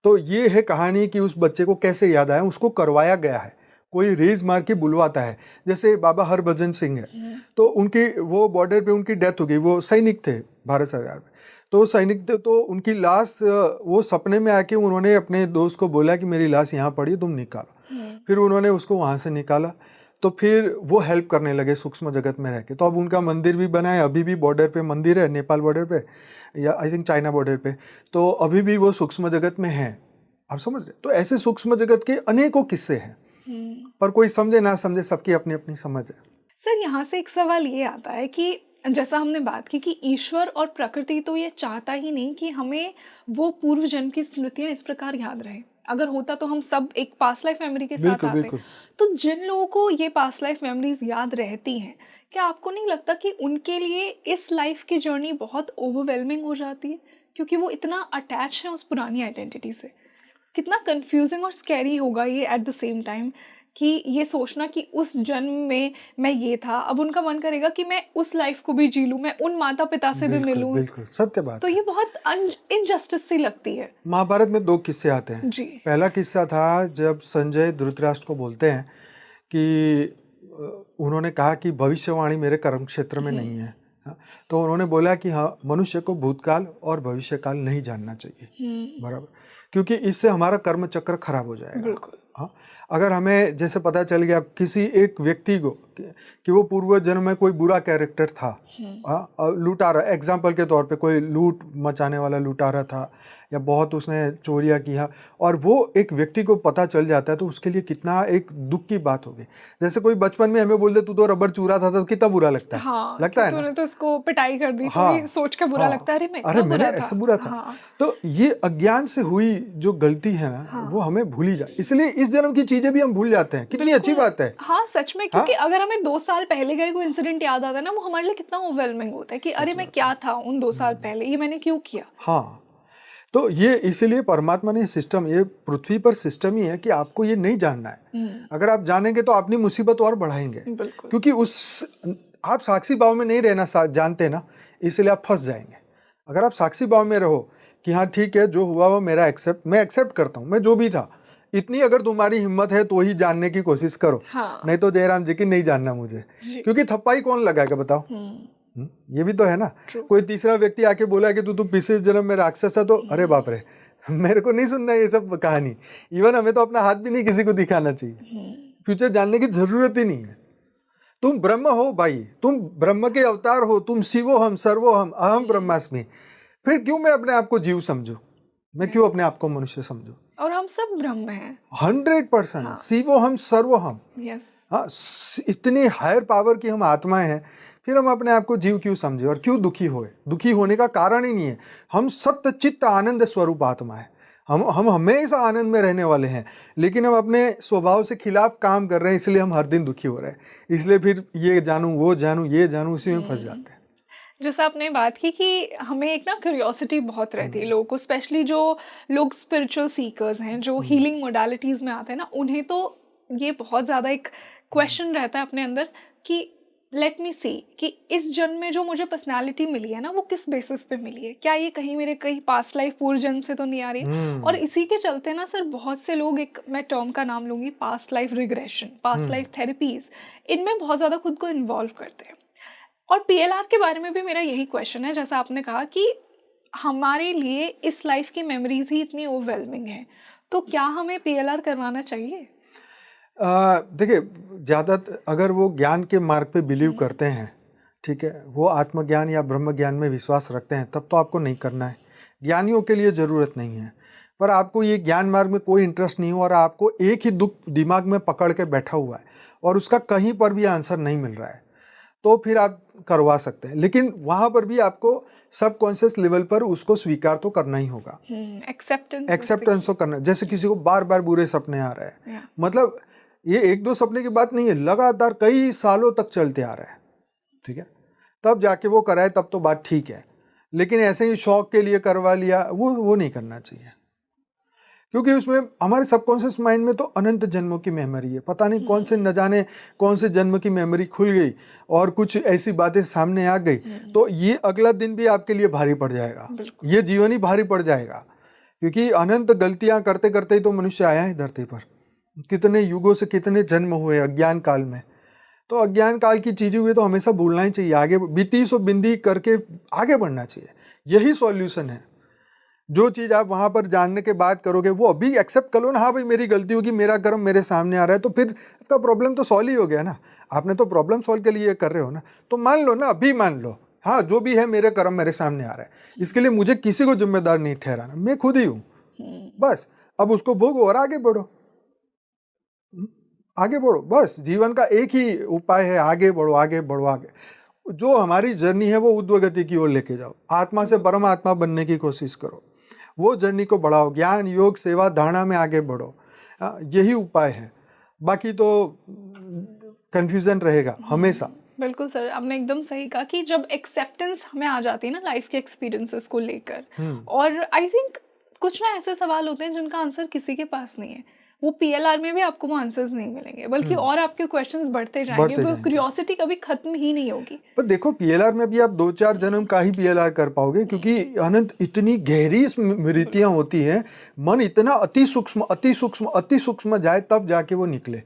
B: तो ये है कहानी कि उस बच्चे को कैसे याद आया, उसको करवाया गया है, कोई रेज मार के बुलवाता है। जैसे बाबा हरभजन सिंह है, तो उनकी वो बॉर्डर पे उनकी डेथ हो गई, वो सैनिक थे भारत सरकार में, तो सैनिक थे, तो उनकी लाश वो सपने में आके उन्होंने अपने दोस्त को बोला कि मेरी लाश यहाँ पड़ी, तुम निकालो। फिर उन्होंने उसको वहाँ से निकाला, तो फिर वो हेल्प करने लगे सूक्ष्म जगत में रह के। तो अब उनका मंदिर भी बना है, अभी भी बॉर्डर पे मंदिर है, नेपाल बॉर्डर पे या आई थिंक चाइना बॉर्डर पे, तो अभी भी वो सूक्ष्म जगत में है। आप समझ रहे? तो ऐसे सूक्ष्म जगत के अनेकों किस्से हैं, पर कोई समझे ना समझे, सबकी अपनी अपनी समझ है।
A: सर, यहाँ से एक सवाल ये आता है कि जैसा हमने बात की कि ईश्वर और प्रकृति तो ये चाहता ही नहीं कि हमें वो पूर्व जन्म की स्मृतियां इस प्रकार याद रहे। अगर होता तो हम सब एक पास्ट लाइफ मेमोरी के साथ आते। तो जिन लोगों को ये पास्ट लाइफ मेमोरीज याद रहती हैं, क्या आपको नहीं लगता कि उनके लिए इस लाइफ की जर्नी बहुत ओवरवेलमिंग हो जाती है, क्योंकि वो इतना अटैच है उस पुरानी आइडेंटिटी से? कितना कंफ्यूजिंग और स्कैरी होगा ये एट द सेम टाइम कि ये सोचना कि उस जन्म में मैं ये था, अब उनका मन करेगा कि मैं उस लाइफ को भी जी लूं, मैं उन माता पिता से भी मिलूं।
B: बिल्कुल सत्य बात।
A: तो ये बहुत इनजस्टिस सी लगती है।
B: महाभारत में 2 किस्से आते हैं
A: जी।
B: पहला किस्सा था जब संजय धृतराष्ट्र को बोलते हैं कि उन्होंने कहा कि भविष्यवाणी मेरे कर्म क्षेत्र में नहीं है। तो उन्होंने बोला कि हाँ, मनुष्य को भूतकाल और भविष्यकाल नहीं जानना चाहिए, बराबर, क्योंकि इससे हमारा कर्म चक्र खराब हो जाएगा।
A: बिल्कुल।
B: हाँ, अगर हमें जैसे पता चल गया किसी एक व्यक्ति को कि वो पूर्व जन्म में कोई बुरा कैरेक्टर था, लुटारा, एग्जाम्पल के तौर पे कोई लूट मचाने वाला लुटारा था या बहुत उसने चोरियां किया, और वो एक व्यक्ति को पता चल जाता है, तो उसके लिए कितना एक दुख की बात होगी। जैसे कोई बचपन में हमें बोल दे तू तो रबर चूरा था, तो कितना बुरा लगता है।
A: हाँ,
B: लगता है
A: तूने तो इसको पिटाई कर दी।
B: हाँ,
A: तो सोच के बुरा लगता है, अरे
B: मैंने ऐसा बुरा था। हाँ। तो ये अज्ञान से हुई जो गलती है ना, हाँ, वो हमें भूली जाए, इसलिए इस जन्म की चीजें भी हम भूल जाते हैं। कितनी अच्छी बात है।
A: हाँ, सच में, क्योंकि अगर हमें 2 साल पहले का कोई इंसिडेंट याद आता है ना, वो हमारे लिए कितना ओवरवेलमिंग होता है कि अरे मैं क्या था उन 2 साल पहले, ये मैंने क्यों किया।
B: हाँ, तो ये इसीलिए परमात्मा ने सिस्टम, ये पृथ्वी पर सिस्टम ही है कि आपको ये नहीं जानना है। अगर आप जानेंगे तो अपनी मुसीबत और बढ़ाएंगे, क्योंकि आप साक्षी भाव में नहीं रहना जानते ना, इसलिए आप फंस जाएंगे। अगर आप साक्षी भाव में रहो कि हाँ ठीक है, जो हुआ वो मेरा मैं एक्सेप्ट करता हूँ, मैं जो भी था, इतनी अगर तुम्हारी हिम्मत है तो ही जानने की कोशिश करो। हाँ। नहीं तो जयराम जी की नहीं जानना मुझे, क्योंकि थप्पाई कौन लगाएगा बताओ। ये भी तो है ना। कोई तीसरा व्यक्ति आके बोला कि तू पिछले जन्म में राक्षस है, तो अरे बाप रे, मेरे को नहीं सुनना ये सब कहानी। इवन हमें तो अपना हाथ भी नहीं किसी को दिखाना चाहिए। फ्यूचर जानने की जरूरत ही नहीं है। तुम ब्रह्म हो भाई, तुम ब्रह्म के अवतार हो, तुम शिवो हम सर्वो हम, अहम ब्रह्मास्मि। फिर क्यों मैं अपने आप को जीव समझू? मैं क्यों अपने आप को मनुष्य समझूं?
A: और हम सब ब्रह्म हैं।
B: 100% शिवो हम सर्व हम।
A: यस।
B: हाँ, इतनी हायर पावर की हम आत्माएं हैं, फिर हम अपने आप को जीव क्यों समझे और क्यों दुखी होए? दुखी होने का कारण ही नहीं है। हम सत्य चित्त आनंद स्वरूप आत्मा है। हम हमेशा आनंद में रहने वाले हैं, लेकिन हम अपने स्वभाव से खिलाफ काम कर रहे हैं, इसलिए हम हर दिन दुखी हो रहे हैं। इसलिए फिर ये जानूं वो जानूं ये जानूं, उसी में फंस जाते हैं।
A: जैसे आपने बात की कि हमें एक ना क्यूरियोसिटी बहुत रहती है लोगों को, स्पेशली जो लोग स्पिरिचुअल सीकर्स हैं, जो हीलिंग मोडालिटीज़ में आते हैं ना, उन्हें तो ये बहुत ज़्यादा एक क्वेश्चन रहता है अपने अंदर कि लेट मी सी कि इस जन्म में जो मुझे पर्सनालिटी मिली है ना, वो किस बेसिस पे मिली है? क्या ये कहीं मेरे कहीं पास्ट लाइफ पूर्व जन्म से तो नहीं आ रही है? और इसी के चलते ना सर, बहुत से लोग, एक मैं टर्म का नाम लूँगी, past life regression, past life therapies, इनमें बहुत ज़्यादा खुद को इन्वॉल्व करते हैं। और पीएलआर के बारे में भी मेरा यही क्वेश्चन है, जैसा आपने कहा कि हमारे लिए इस लाइफ की मेमोरीज ही इतनी ओवरवेलमिंग है, तो क्या हमें पीएलआर करवाना चाहिए?
B: देखिए, ज़्यादा अगर वो ज्ञान के मार्ग पे बिलीव करते हैं, ठीक है, वो आत्मज्ञान या ब्रह्म ज्ञान में विश्वास रखते हैं, तब तो आपको नहीं करना है। ज्ञानियों के लिए ज़रूरत नहीं है। पर आपको ये ज्ञान मार्ग में कोई इंटरेस्ट नहीं हो और आपको एक ही दुख दिमाग में पकड़ के बैठा हुआ है और उसका कहीं पर भी आंसर नहीं मिल रहा है, तो फिर आप करवा सकते हैं। लेकिन वहाँ पर भी आपको सबकॉन्शियस लेवल पर उसको स्वीकार तो करना ही होगा। एक्सेप्टेंस तो करना। जैसे किसी को बार बार बुरे सपने आ रहे हैं, मतलब ये एक दो सपने की बात नहीं है, लगातार कई सालों तक चलते आ रहा है, ठीक है, तब जाके वो कराए, तब तो बात ठीक है। लेकिन ऐसे ही शौक के लिए करवा लिया, वो नहीं करना चाहिए, क्योंकि उसमें हमारे सबकॉन्शियस माइंड में तो अनंत जन्मों की मेमोरी है। पता नहीं कौन से, न जाने कौन से जन्म की मेमोरी खुल गई और कुछ ऐसी बातें सामने आ गई, तो ये अगला दिन भी आपके लिए भारी पड़ जाएगा, ये जीवन ही भारी पड़ जाएगा। क्योंकि अनंत गलतियां करते करते ही तो मनुष्य आया है धरती पर। कितने युगों से कितने जन्म हुए अज्ञान काल में, तो अज्ञान काल की चीजें हुई तो हमेशा भूलना ही चाहिए, आगे बीती सो बिंदी करके आगे बढ़ना चाहिए। यही सॉल्यूशन है। जो चीज आप वहां पर जानने के बाद करोगे, वो अभी एक्सेप्ट कर लो ना, हाँ भाई मेरी गलती होगी, मेरा कर्म मेरे सामने आ रहा है, तो फिर आपका प्रॉब्लम तो सॉल्व ही हो गया ना। आपने तो प्रॉब्लम सॉल्व के लिए कर रहे हो ना, तो मान लो ना, अभी मान लो, हाँ जो भी है मेरे कर्म मेरे सामने आ रहा है, इसके लिए मुझे किसी को जिम्मेदार नहीं ठहराना, मैं खुद ही हूँ, बस अब उसको भोगो और आगे बढ़ो। आगे बढ़ो, बस जीवन का एक ही उपाय है, आगे बढ़ो आगे बढ़ो आगे। जो हमारी जर्नी है वो ऊर्ध्वगति की ओर लेके जाओ, आत्मा से परमात्मा बनने की कोशिश करो, वो जर्नी को बढ़ाओ, ज्ञान योग सेवा धारणा में आगे बढ़ो, यही उपाय है। बाकी तो कंफ्यूजन रहेगा हमेशा।
A: बिल्कुल सर, आपने एकदम सही कहा कि जब एक्सेप्टेंस हमें आ जाती है ना लाइफ के एक्सपीरियंसेस को लेकर, और आई थिंक कुछ ना ऐसे सवाल होते हैं जिनका आंसर किसी के पास नहीं है, वो पीएलआर में भी आपको वो आंसर्स नहीं मिलेंगे, बल्कि और आपके क्वेश्चंस बढ़ते जाएंगे, वो क्यूरियोसिटी कभी खत्म ही नहीं होगी।
B: पर देखो, पीएलआर में भी आप 2-4 जन्म का ही पीएलआर कर पाओगे, क्योंकि अनंत इतनी गहरी स्मृतियां होती हैं, मन इतना अति सूक्ष्म अति सूक्ष्म अति सूक्ष्म जाए तब जाके वो निकले।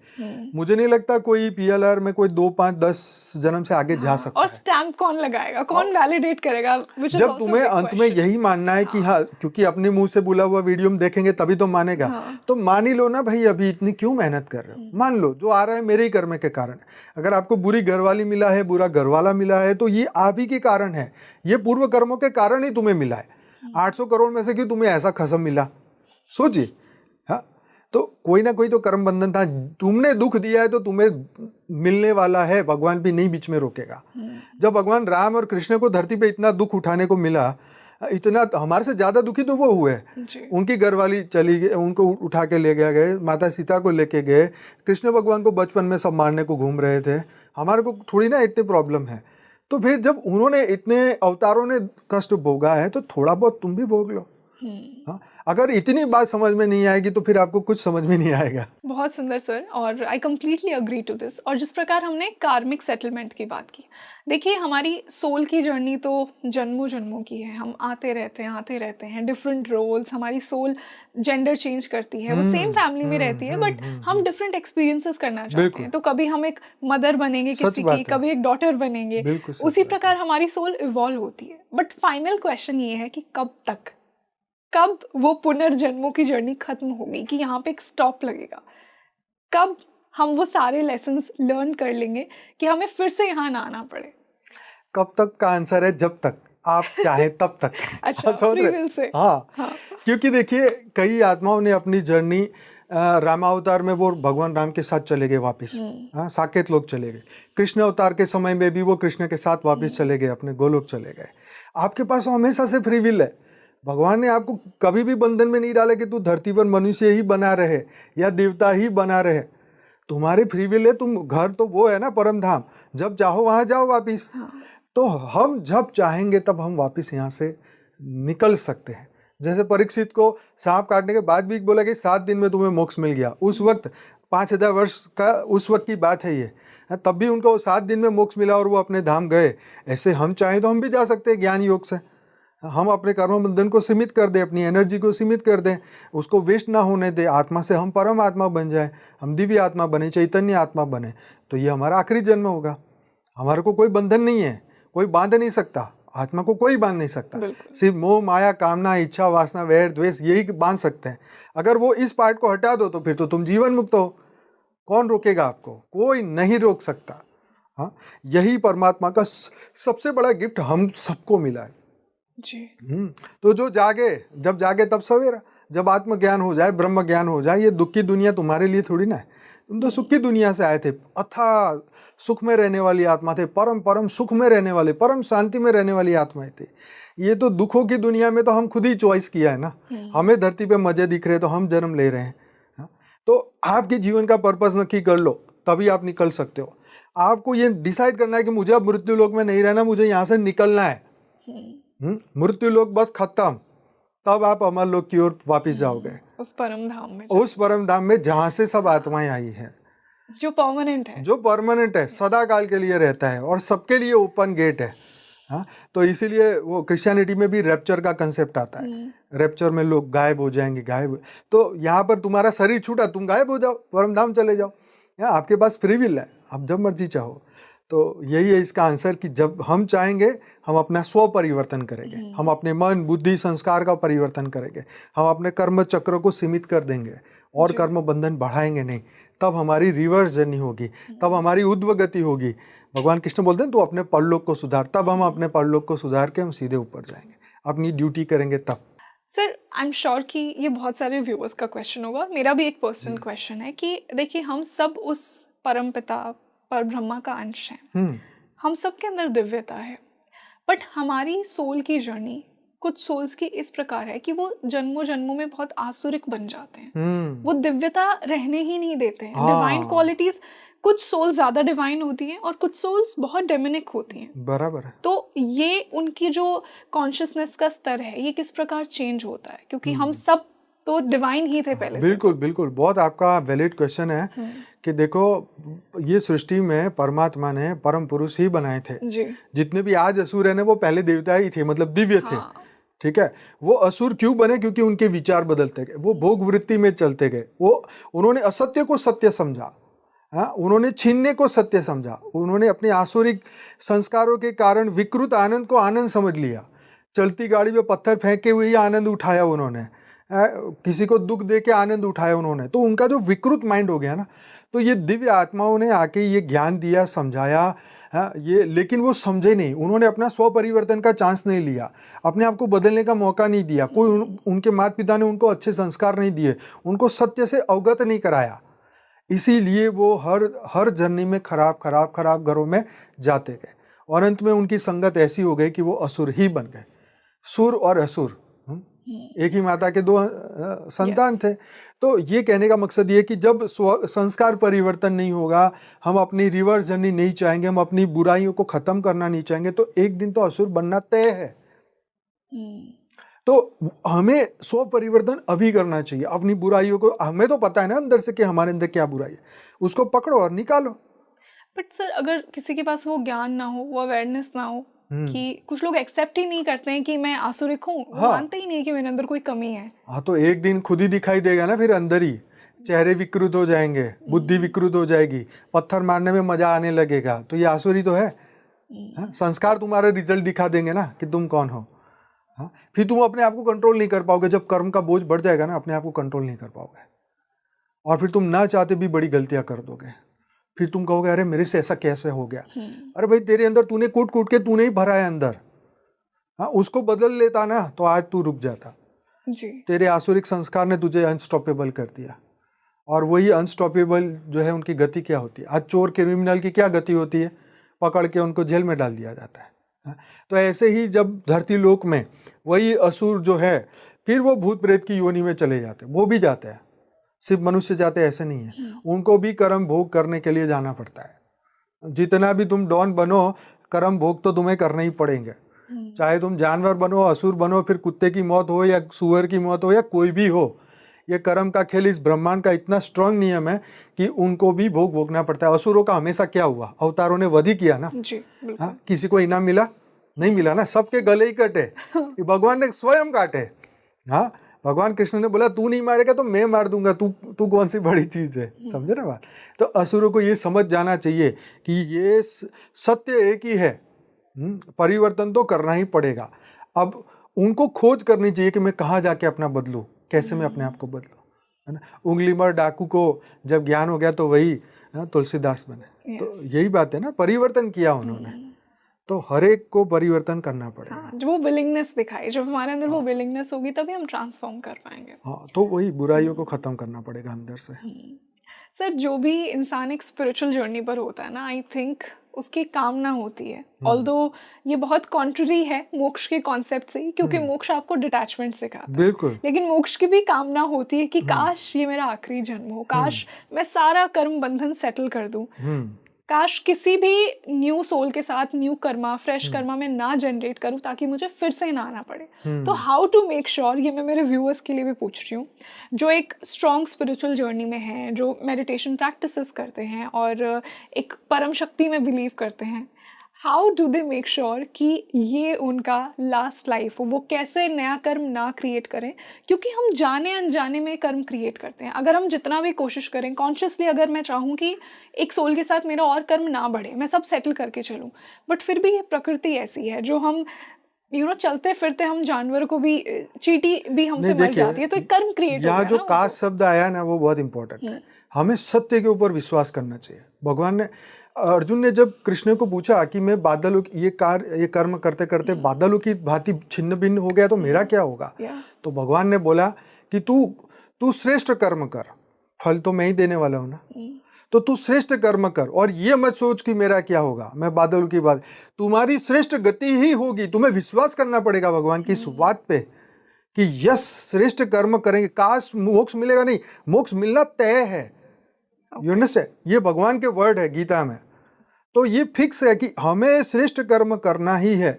B: मुझे नहीं लगता कोई पीएलआर में कोई 2, 5, 10 जन्म से आगे जा सकता
A: और
B: है।
A: स्टैम्प कौन लगाएगा, कौन वैलिडेट करेगा?
B: जब तुम्हें अंत में यही मानना है कि हाँ, क्योंकि अपने मुंह से बोला हुआ वीडियो में देखेंगे तभी तो मानेगा, तो मान ही लो ना भाई, अभी इतनी क्यों मेहनत कर रहे हो, मान लो जो आ रहा है मेरे ही कर्म के कारण। अगर आपको बुरी घरवाली मिला है, बुरा घरवाला मिला है, तो ये आप ही के कारण है, ये पूर्व कर्मों के कारण ही तुम्हें मिला है। 800 करोड़ में से क्यों तुम्हें ऐसा खसम मिला, सोचिए। हाँ, तो कोई ना कोई तो कर्म बंधन था, तुमने दुख दिया है तो तुम्हें मिलने वाला है, भगवान भी नहीं बीच में रोकेगा। जब भगवान राम और कृष्ण को धरती पे इतना दुख उठाने को मिला, इतना हमारे से ज्यादा दुखी तो वो हुए। उनकी घरवाली चली गई, उनको उठा के ले गए, माता सीता को लेके गए, कृष्ण भगवान को बचपन में सब मारने को घूम रहे थे, हमारे को थोड़ी ना इतनी प्रॉब्लम है। तो फिर जब उन्होंने इतने अवतारों ने कष्ट भोगा है, तो थोड़ा बहुत तुम भी भोग लो। हाँ, अगर इतनी बात समझ में नहीं आएगी तो फिर आपको कुछ समझ में नहीं आएगा।
A: बहुत सुंदर सर, और I completely agree to this. और जिस प्रकार हमने कार्मिक सेटलमेंट की बात की, देखिए हमारी सोल की जर्नी तो जन्मों जन्मों की है, हम आते रहते हैं डिफरेंट रोल्स, हमारी सोल जेंडर चेंज करती है, वो सेम फैमिली में रहती है, बट हम डिफरेंट एक्सपीरियंसेस करना चाहते हैं। तो कभी हम एक मदर बनेंगे किसी की, कभी एक डॉटर बनेंगे, उसी प्रकार हमारी सोल इवॉल्व होती है। बट फाइनल क्वेश्चन ये है कि कब वो पुनर्जन्मों की जर्नी खत्म होगी, कि यहाँ पे एक स्टॉप लगेगा, कब हम वो सारे लेसन्स लर्न कर लेंगे कि हमें फिर से यहाँ ना आना पड़े?
B: कब तक का आंसर है जब तक। आप चाहे तब तक।
A: अच्छा,
B: आप समझ
A: फ्री
B: रहे?
A: Will say.
B: हाँ,
A: हाँ।
B: क्योंकि देखिए कई आत्माओं ने अपनी जर्नी रामावतार में वो भगवान राम के साथ चले गए वापस। हाँ, साकेत लोग चले गए। कृष्ण अवतार के समय में भी वो कृष्ण के साथ वापस चले गए, अपने गोलोक चले गए। आपके पास हमेशा से फ्री विल है। भगवान ने आपको कभी भी बंधन में नहीं डाला कि तू धरती पर मनुष्य ही बना रहे या देवता ही बना रहे। तुम्हारी फ्री विल है, तुम घर तो वो है ना परम धाम, जब चाहो वहां जाओ वापिस। तो हम जब चाहेंगे तब हम वापिस यहाँ से निकल सकते हैं। जैसे परीक्षित को सांप काटने के बाद भी बोला कि 7 दिन में तुम्हें मोक्ष मिल गया। उस वक्त 5000 वर्ष का उस वक्त की बात है ये, तब भी उनको 7 दिन में मोक्ष मिला और वो अपने धाम गए। ऐसे हम चाहें तो हम भी जा सकते हैं ज्ञान योग से। हम अपने कर्म बंधन को सीमित कर दें, अपनी एनर्जी को सीमित कर दें, उसको वेस्ट ना होने दें। आत्मा से हम परम आत्मा बन जाए, हम दिव्य आत्मा बने, चैतन्य आत्मा बने। तो ये हमारा आखिरी जन्म होगा। हमारे को कोई बंधन नहीं है, कोई बांध नहीं सकता। आत्मा को कोई बांध नहीं सकता। सिर्फ मोह माया कामना इच्छा वासना वैर द्वेष यही बांध सकते हैं। अगर वो इस पार्ट को हटा दो तो फिर तो तुम जीवन मुक्त हो। कौन रोकेगा आपको? कोई नहीं रोक सकता। हाँ, यही परमात्मा का सबसे बड़ा गिफ्ट हम सबको मिला है
A: जी।
B: तो जो जागे, जब जागे तब सवेरा। जब आत्मज्ञान हो जाए, ब्रह्म ज्ञान हो जाए, ये दुख की दुनिया तुम्हारे लिए थोड़ी ना है। तुम तो सुख की दुनिया से आए थे। अथाह सुख में रहने वाली आत्मा थे, परम परम सुख में रहने वाले, परम शांति में रहने वाली आत्माएं थे। ये तो दुखों की दुनिया में तो हम खुद ही चॉइस किया है ना। हमें धरती पे मजे दिख रहे तो हम जन्म ले रहे हैं। तो आपके जीवन का पर्पस नक्की कर लो, तभी आप निकल सकते हो। आपको ये डिसाइड करना है कि मुझे अब मृत्यु लोक में नहीं रहना, मुझे यहाँ से निकलना है। मृत्यु लोक बस खत्म, तब आप अमर लोक की ओर वापिस जाओगे,
A: उस परम धाम में,
B: उस परम धाम में जहां से सब आत्माएं आई हैं,
A: जो परमानेंट है,
B: जो परमानेंट है, सदा काल के लिए रहता है और सबके लिए ओपन गेट है। हाँ, तो इसीलिए वो क्रिश्चियनिटी में भी रैप्चर का कंसेप्ट आता है। रैप्चर में लोग गायब हो जाएंगे, गायब। तो यहाँ पर तुम्हारा शरीर छूटा, तुम गायब हो जाओ, परम धाम चले जाओ। यहाँ आपके पास फ्री विल है, आप जब मर्जी चाहो। तो यही है इसका आंसर कि जब हम चाहेंगे हम अपना स्व परिवर्तन करेंगे, हम अपने मन बुद्धि संस्कार का परिवर्तन करेंगे, हम अपने कर्म चक्र को सीमित कर देंगे और कर्म बंधन बढ़ाएंगे नहीं। तब हमारी रिवर्स जर्नी होगी, तब हमारी ऊर्ध्व गति होगी। भगवान कृष्ण बोलते हैं तो अपने परलोक को सुधार, तब हम अपने परलोक को सुधार के हम सीधे ऊपर जाएंगे, अपनी ड्यूटी करेंगे तब।
A: सर, आई एम श्योर कि ये बहुत सारे व्यूअर्स का क्वेश्चन होगा और मेरा भी एक पर्सनल क्वेश्चन है कि देखिए हम सब उस परम पिता पर ब्रह्मा का अंश है, हम सब के अंदर दिव्यता है, बट हमारी सोल की जर्नी कुछ सोल्स की इस प्रकार है कि वो जन्मों जन्मों में बहुत आसुरिक बन जाते हैं। वो दिव्यता रहने ही नहीं देते हैं। डिवाइन क्वालिटीज, कुछ सोल्स ज्यादा डिवाइन होती हैं और कुछ सोल्स बहुत डेमोनिक होती हैं।
B: बराबर है।
A: तो ये उनकी जो कॉन्शियसनेस का स्तर है ये किस प्रकार चेंज होता है, क्योंकि हम सब तो डिवाइन ही थे पहले
B: बिल्कुल
A: से।
B: बिल्कुल, बहुत आपका वैलिड क्वेश्चन है कि देखो ये सृष्टि में परमात्मा ने परम पुरुष ही बनाए थे
A: जी।
B: जितने भी आज असुर है ना वो पहले देवता ही थे, मतलब दिव्य थे। ठीक है, वो असुर क्यों बने? क्योंकि उनके विचार बदलते गए, वो भोग वृत्ति में चलते गए, उन्होंने असत्य को सत्य समझा। हाँ, उन्होंने छीनने को सत्य समझा, उन्होंने अपने आसुरिक संस्कारों के कारण विकृत आनंद को आनंद समझ लिया। चलती गाड़ी में पत्थर फेंके हुए ही आनंद उठाया उन्होंने, किसी को दुख दे के आनंद उठाया उन्होंने। तो उनका जो विकृत माइंड हो गया ना, तो ये दिव्य आत्माओं ने आके ये ज्ञान दिया, समझाया। ये लेकिन वो समझे नहीं, उन्होंने अपना स्व परिवर्तन का चांस नहीं लिया, अपने आप को बदलने का मौका नहीं दिया। कोई उनके माता पिता ने उनको अच्छे संस्कार नहीं दिए, उनको सत्य से अवगत नहीं कराया। इसीलिए वो हर जर्नी में खराब घरों में जाते गए और अंत में उनकी संगत ऐसी हो गई कि वो असुर ही बन गए। सुर और असुर एक ही माता के दो संतान थे। तो ये कहने का मकसद ये कि जब संस्कार परिवर्तन नहीं होगा, हम अपनी रिवर्स जर्नी नहीं चाहेंगे, हम अपनी बुराइयों को खत्म करना नहीं चाहेंगे, तो एक दिन तो असुर बनना तय है। तो हमें स्व परिवर्तन अभी करना चाहिए। अपनी बुराइयों को, हमें तो पता है ना अंदर से कि हमारे अंदर क्या बुराई है, उसको पकड़ो और निकालो।
A: बट सर, अगर किसी के पास वो ज्ञान ना हो, वो अवेयरनेस ना हो, कि कुछ लोग एक्सेप्ट ही नहीं करते हैं कि मैं आसुरिक हूँ, वो मानते ही नहीं कि मेरे अंदर कोई कमी है।
B: हाँ, तो एक दिन खुद ही दिखाई देगा ना, फिर अंदर ही चेहरे विकृत हो जाएंगे, बुद्धि विकृत हो जाएगी, पत्थर मारने में मजा आने लगेगा। तो ये आसुरी तो है। संस्कार तुम्हारे रिजल्ट दिखा देंगे ना कि तुम कौन हो। फिर तुम अपने आप को कंट्रोल नहीं कर पाओगे। जब कर्म का बोझ बढ़ जाएगा ना, अपने आप को कंट्रोल नहीं कर पाओगे और फिर तुम ना चाहते भी बड़ी गलतियां कर दोगे। फिर तुम कहोगे अरे मेरे से ऐसा कैसे हो गया। अरे भाई, तेरे अंदर तूने कूट कूट के तूने ही भरा है अंदर। हाँ, उसको बदल लेता ना तो आज तू रुक जाता।
A: जी।
B: तेरे आसुरिक संस्कार ने तुझे अनस्टॉपेबल कर दिया। और वही अनस्टॉपेबल जो है उनकी गति क्या होती है? आज चोर क्रिमिनल की क्या गति होती है? पकड़ के उनको जेल में डाल दिया जाता है। हाँ, तो ऐसे ही जब धरती लोक में वही असुर जो है फिर वो भूत प्रेत की योनि में चले जाते, वो भी जाते हैं, सिर्फ मनुष्य जाते ऐसे नहीं है, उनको भी कर्म भोग करने के लिए जाना पड़ता है। जितना भी तुम डॉन बनो, कर्म भोग तो तुम्हें करने ही पड़ेंगे। चाहे तुम जानवर बनो, असुर बनो, फिर कुत्ते की मौत हो या सुअर की मौत हो या कोई भी हो, ये कर्म का खेल इस ब्रह्मांड का इतना स्ट्रांग नियम है कि उनको भी भोग भोगना पड़ता है। असुरों का हमेशा क्या हुआ? अवतारों ने वध ही किया ना।
A: जी, बिल्कुल।
B: हाँ, किसी को इनाम मिला? नहीं मिला ना, सबके गले ही कटे। ये भगवान ने स्वयं काटे। हाँ, भगवान कृष्ण ने बोला तू नहीं मारेगा तो मैं मार दूंगा, तू कौन सी बड़ी चीज है? समझे ना बात? तो असुरों को ये समझ जाना चाहिए कि ये सत्य एक ही है। परिवर्तन तो करना ही पड़ेगा। अब उनको खोज करनी चाहिए कि मैं कहाँ जाके अपना बदलूं, कैसे मैं अपने आप को बदलूं, है ना। उंगली मार डाकू को जब ज्ञान हो गया तो वही तुलसीदास बने। तो यही बात है ना, परिवर्तन किया उन्होंने, तो हर एक को परिवर्तन करना पड़ेगा।
A: हाँ, जो वो विलिंगनेस दिखाई, जब हमारे अंदर वो विलिंगनेस होगी तभी हम ट्रांसफॉर्म कर पाएंगे।
B: हाँ, तो वही बुराइयों को खत्म करना पड़ेगा अंदर से।
A: सर, जो भी इंसान एक स्पिरिचुअल जर्नी पर होता है ना, आई थिंक उसकी कामना होती है, ऑल्दो ये बहुत कॉन्ट्ररी है मोक्ष के कॉन्सेप्ट से, क्योंकि मोक्ष आपको डिटैचमेंट सिखाता है।
B: बिल्कुल।
A: लेकिन मोक्ष की भी कामना होती है कि काश ये मेरा आखिरी जन्म हो, काश मैं सारा कर्म बंधन सेटल कर दूं, काश किसी भी न्यू सोल के साथ न्यू कर्मा, फ्रेश कर्मा में ना जनरेट करूं, ताकि मुझे फिर से ना आना पड़े। तो हाउ टू मेक श्योर, ये मैं मेरे व्यूअर्स के लिए भी पूछ रही हूँ जो एक स्ट्रॉन्ग स्पिरिचुअल जर्नी में हैं, जो मेडिटेशन प्रैक्टिसेस करते हैं और एक परम शक्ति में बिलीव करते हैं, how do they make sure कि ये उनका लास्ट लाइफ हो? वो कैसे नया कर्म ना क्रिएट करें? क्योंकि हम जाने अनजाने में कर्म क्रिएट करते हैं। अगर हम जितना भी कोशिश करें कॉन्शियसली, अगर मैं चाहूँ कि एक सोल के साथ मेरा और कर्म ना बढ़े, मैं सब सेटल करके चलूँ, बट फिर भी ये प्रकृति ऐसी है जो हम चलते फिरते हम जानवर को भी, चींटी भी हमसे मर जाती है, तो एक कर्म क्रिएट हो गया
B: यहाँ जो
A: ना
B: कास्ट शब्द आया ना वो बहुत इंपॉर्टेंट है। हमें सत्य के ऊपर विश्वास करना चाहिए। भगवान ने, अर्जुन ने जब कृष्ण को पूछा कि मैं बादलों ये कर्म करते करते बादलों की भांति छिन्न भिन्न हो गया तो मेरा क्या होगा? तो भगवान ने बोला कि तू श्रेष्ठ कर्म कर, फल तो मैं ही देने वाला हूं ना। तो तू श्रेष्ठ कर्म कर और ये मत सोच कि मेरा क्या होगा, मैं बादलों की बात, तुम्हारी श्रेष्ठ गति ही होगी। तुम्हें विश्वास करना पड़ेगा भगवान की इस बात पे कि यस, श्रेष्ठ कर्म करेंगे, काश मोक्ष मिलेगा, नहीं, मोक्ष मिलना तय है। You understand? ये भगवान के वर्ड है गीता में। तो ये फिक्स है कि हमें श्रेष्ठ कर्म करना ही है,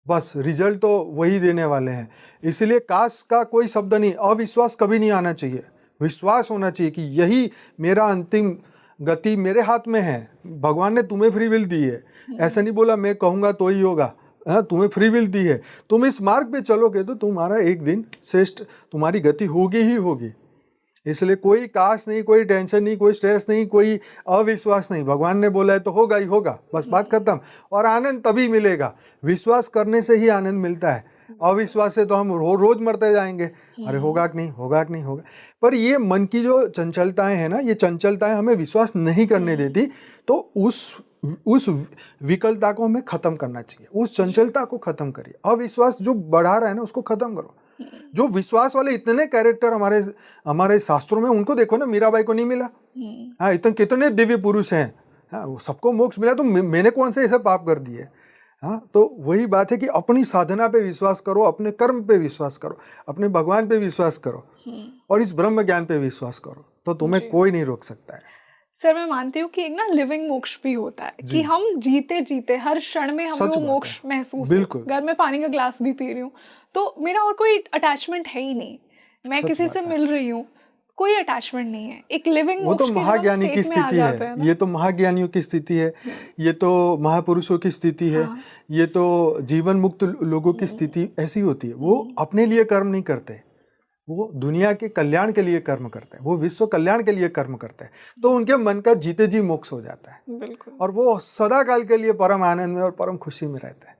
B: बस रिजल्ट तो वही देने वाले हैं। इसलिए काश का कोई शब्द नहीं, अविश्वास कभी नहीं आना चाहिए। विश्वास होना चाहिए कि यही मेरा अंतिम गति मेरे हाथ में है। भगवान ने तुम्हें फ्री विल दी है, ऐसा नहीं बोला मैं कहूँगा तो ही होगा। हाँ, तुम्हें फ्री विल दी है, तुम इस मार्ग पे चलोगे तो तुम्हारा एक दिन श्रेष्ठ तुम्हारी गति होगी ही होगी। इसलिए कोई काश नहीं, कोई टेंशन नहीं, कोई स्ट्रेस नहीं, कोई अविश्वास नहीं। भगवान ने बोला है तो होगा ही होगा, बस बात खत्म। और आनंद तभी मिलेगा, विश्वास करने से ही आनंद मिलता है। अविश्वास से तो हम रोज मरते जाएंगे, अरे होगा कि नहीं, होगा कि नहीं होगा। पर ये मन की जो चंचलताएं हैं ना, ये चंचलताएं हमें विश्वास नहीं करने देती। तो उस विकलता को हमें खत्म करना चाहिए, उस चंचलता को खत्म करिए। अविश्वास जो बढ़ा रहा है ना उसको खत्म करो। जो विश्वास वाले इतने कैरेक्टर हमारे शास्त्रों में, उनको देखो ना, मीराबाई को नहीं मिला। हाँ, इतने कितने दिव्य पुरुष हैं, हाँ, सबको मोक्ष मिला, तो मैंने कौन से ऐसे पाप कर दिए? हाँ, तो वही बात है कि अपनी साधना पे विश्वास करो, अपने कर्म पे विश्वास करो, अपने भगवान पे विश्वास करो और इस ब्रह्म ज्ञान पे विश्वास करो, तो तुम्हें कोई नहीं रोक सकता है।
A: सर, मैं मानती हूँ कि एक ना लिविंग मोक्ष भी होता है कि हम जीते जीते हर क्षण में हमें वो मोक्ष महसूस हो। घर में पानी का ग्लास भी पी रही हूँ तो मेरा और कोई अटैचमेंट है ही नहीं, मैं किसी से मिल रही हूँ, कोई अटैचमेंट नहीं है। एक लिविंग मोक्ष
B: तो महाज्ञानी की स्थिति है, ये तो महाज्ञानियों की स्थिति है, ये तो महापुरुषों की स्थिति है, ये तो जीवन मुक्त लोगों की स्थिति ऐसी होती है। वो अपने लिए कर्म नहीं करते, वो दुनिया के कल्याण के लिए कर्म करते हैं, वो विश्व कल्याण के लिए कर्म करते हैं। तो उनके मन का जीते जी मोक्ष हो जाता है।
A: बिल्कुल।
B: और वो सदा काल के लिए परम आनंद में और परम खुशी में रहता है।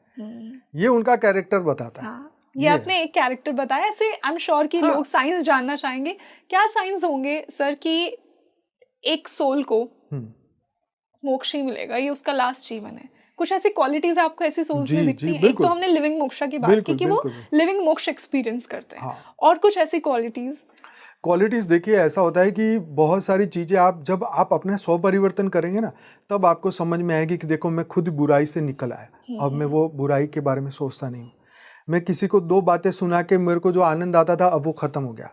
B: ये उनका कैरेक्टर बताता है।
A: ये आपने एक कैरेक्टर बताया। ऐसे आई एम श्योर कि लोग साइंस जानना चाहेंगे। क्या साइंस होंगे सर कि एक सोल को मोक्ष ही मिलेगा, ये उसका लास्ट जीवन है? कुछ ऐसी क्वालिटीज आपको ऐसी सोल्स में
B: जी
A: दिखती
B: जी
A: हैं? एक तो
B: बिल्कुल
A: हमने लिविंग मोक्षा की बात की
B: बिल्कुल
A: कि वो
B: बिल्कुल।
A: लिविंग मोक्ष एक्सपीरियंस करते हैं,
B: हाँ,
A: और कुछ ऐसी क्वालिटीज?
B: क्वालिटीज देखिए ऐसा होता है कि बहुत सारी चीजें आप जब आप अपना स्व परिवर्तन करेंगे ना, तब आपको समझ में आएगी कि देखो मैं खुद बुराई से निकल आया, अब मैं वो बुराई के बारे में सोचता नहीं हूँ। मैं किसी को दो बातें सुना के मेरे को जो आनंद आता था अब वो खत्म हो गया,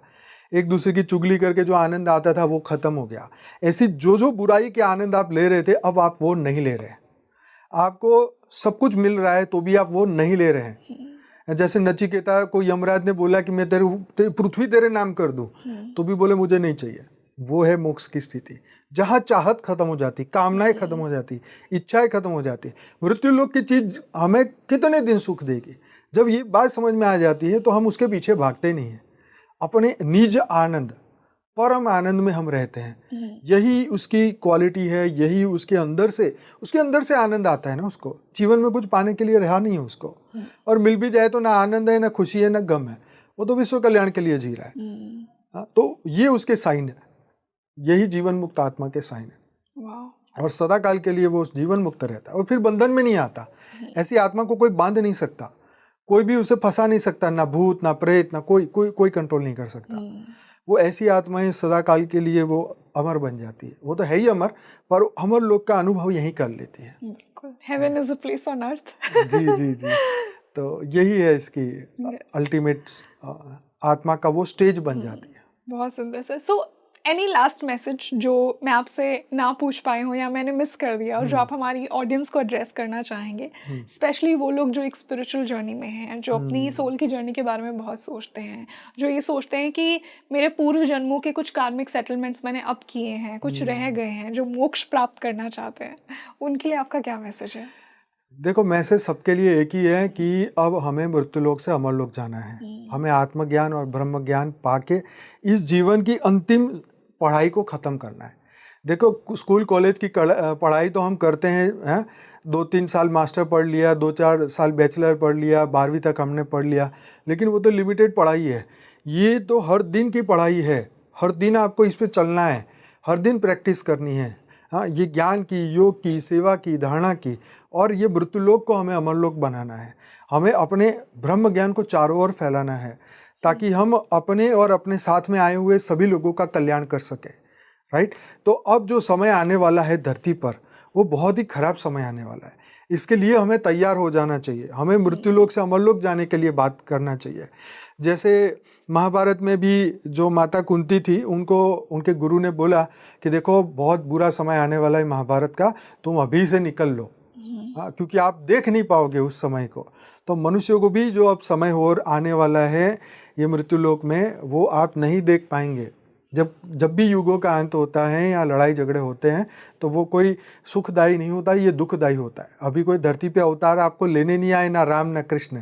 B: एक दूसरे की चुगली करके जो आनंद आता था वो खत्म हो गया। ऐसी जो जो बुराई के आनंद आप ले रहे थे अब आप वो नहीं ले रहे। आपको सब कुछ मिल रहा है तो भी आप वो नहीं ले रहे हैं। जैसे नचिकेता को यमराज ने बोला कि मैं पृथ्वी तेरे नाम कर दूं, तो भी बोले मुझे नहीं चाहिए। वो है मोक्ष की स्थिति, जहां चाहत खत्म हो जाती, कामनाएं खत्म हो जाती, इच्छाएं खत्म हो जाती। मृत्यु लोक की चीज हमें कितने दिन सुख देगी, जब ये बात समझ में आ जाती है तो हम उसके पीछे भागते नहीं हैं। अपने निज आनंद, परम आनंद में हम रहते हैं। यही उसकी क्वालिटी है, यही उसके अंदर से आनंद आता है ना। उसको जीवन में कुछ पाने के लिए रहा नहीं है उसको, और मिल भी जाए तो ना आनंद है, ना खुशी है, ना गम है। वो तो विश्व कल्याण के लिए जी रहा है। हाँ, तो ये उसके साइन है, यही जीवन मुक्त आत्मा के साइन है। और सदा काल के लिए वो जीवन मुक्त रहता है और फिर बंधन में नहीं आता। ऐसी आत्मा को कोई बांध नहीं सकता, कोई भी उसे फंसा नहीं सकता, ना भूत ना प्रेत, ना कोई कोई कोई कंट्रोल नहीं कर सकता। वो ऐसी आत्माएं सदा काल के लिए वो अमर बन जाती है। वो तो है ही अमर, पर अमर लोक का अनुभव यही कर लेती है।
A: बिल्कुल, heaven is a place on earth.
B: जी जी जी। तो यही है इसकी अल्टीमेट आत्मा का वो स्टेज बन जाती है।
A: बहुत सुंदर sir. So any last message जो मैं आपसे ना पूछ पाई हूँ या मैंने मिस कर दिया, और जो आप हमारी ऑडियंस को एड्रेस करना चाहेंगे, स्पेशली वो लोग जो एक स्पिरिचुअल जर्नी में हैं, जो अपनी सोल की जर्नी के बारे में बहुत सोचते हैं, जो ये सोचते हैं कि मेरे पूर्व जन्मों के कुछ कार्मिक सेटलमेंट्स मैंने अब किए हैं, कुछ रह गए हैं, जो मोक्ष प्राप्त करना चाहते हैं, उनके लिए आपका क्या मैसेज है?
B: देखो, मैसेज सबके लिए एक ही है कि अब हमें मृत्युलोक से अमरलोक जाना है। हमें आत्मज्ञान और ब्रह्म ज्ञान पाके इस जीवन की अंतिम पढ़ाई को ख़त्म करना है। देखो, स्कूल कॉलेज की पढ़ाई तो हम करते हैं, 2-3 साल मास्टर पढ़ लिया, 2-4 साल बैचलर पढ़ लिया, 12वीं तक हमने पढ़ लिया, लेकिन वो तो लिमिटेड पढ़ाई है। ये तो हर दिन की पढ़ाई है, हर दिन आपको इस पर चलना है, हर दिन प्रैक्टिस करनी है। हाँ, ये ज्ञान की, योग की, सेवा की, धारणा की, और ये मृत्युलोक को हमें अमरलोक बनाना है। हमें अपने ब्रह्म ज्ञान को चारों ओर फैलाना है, ताकि हम अपने और अपने साथ में आए हुए सभी लोगों का कल्याण कर सके। राइट? तो अब जो समय आने वाला है धरती पर, वो बहुत ही खराब समय आने वाला है। इसके लिए हमें तैयार हो जाना चाहिए। हमें मृत्युलोक से अमरलोक जाने के लिए बात करना चाहिए। जैसे महाभारत में भी जो माता कुंती थी, उनको उनके गुरु ने बोला कि देखो, बहुत बुरा समय आने वाला है महाभारत का, तुम अभी से निकल लो। हाँ, क्योंकि आप देख नहीं पाओगे उस समय को। तो मनुष्यों को भी जो अब समय और आने वाला है ये मृत्युलोक में, वो आप नहीं देख पाएंगे। जब भी युगों का अंत होता है या लड़ाई झगड़े होते हैं, तो वो कोई सुखदायी नहीं होता, ये दुखदायी होता है। अभी कोई धरती पे अवतार आपको लेने नहीं आए, ना राम ना कृष्ण,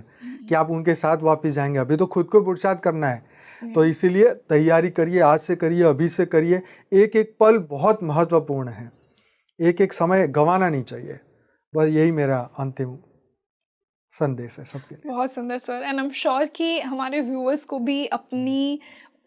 B: कि आप उनके साथ वापस जाएंगे। अभी तो खुद को पुरुषार्थ करना है। तो इसीलिए तैयारी करिए, आज से करिए, अभी से करिए। एक एक पल बहुत महत्वपूर्ण है, एक एक समय गंवाना नहीं चाहिए। बस यही मेरा अंतिम संदेश है सबके लिए।
A: बहुत सुंदर sir. And I am sure कि हमारे व्यूअर्स को भी अपनी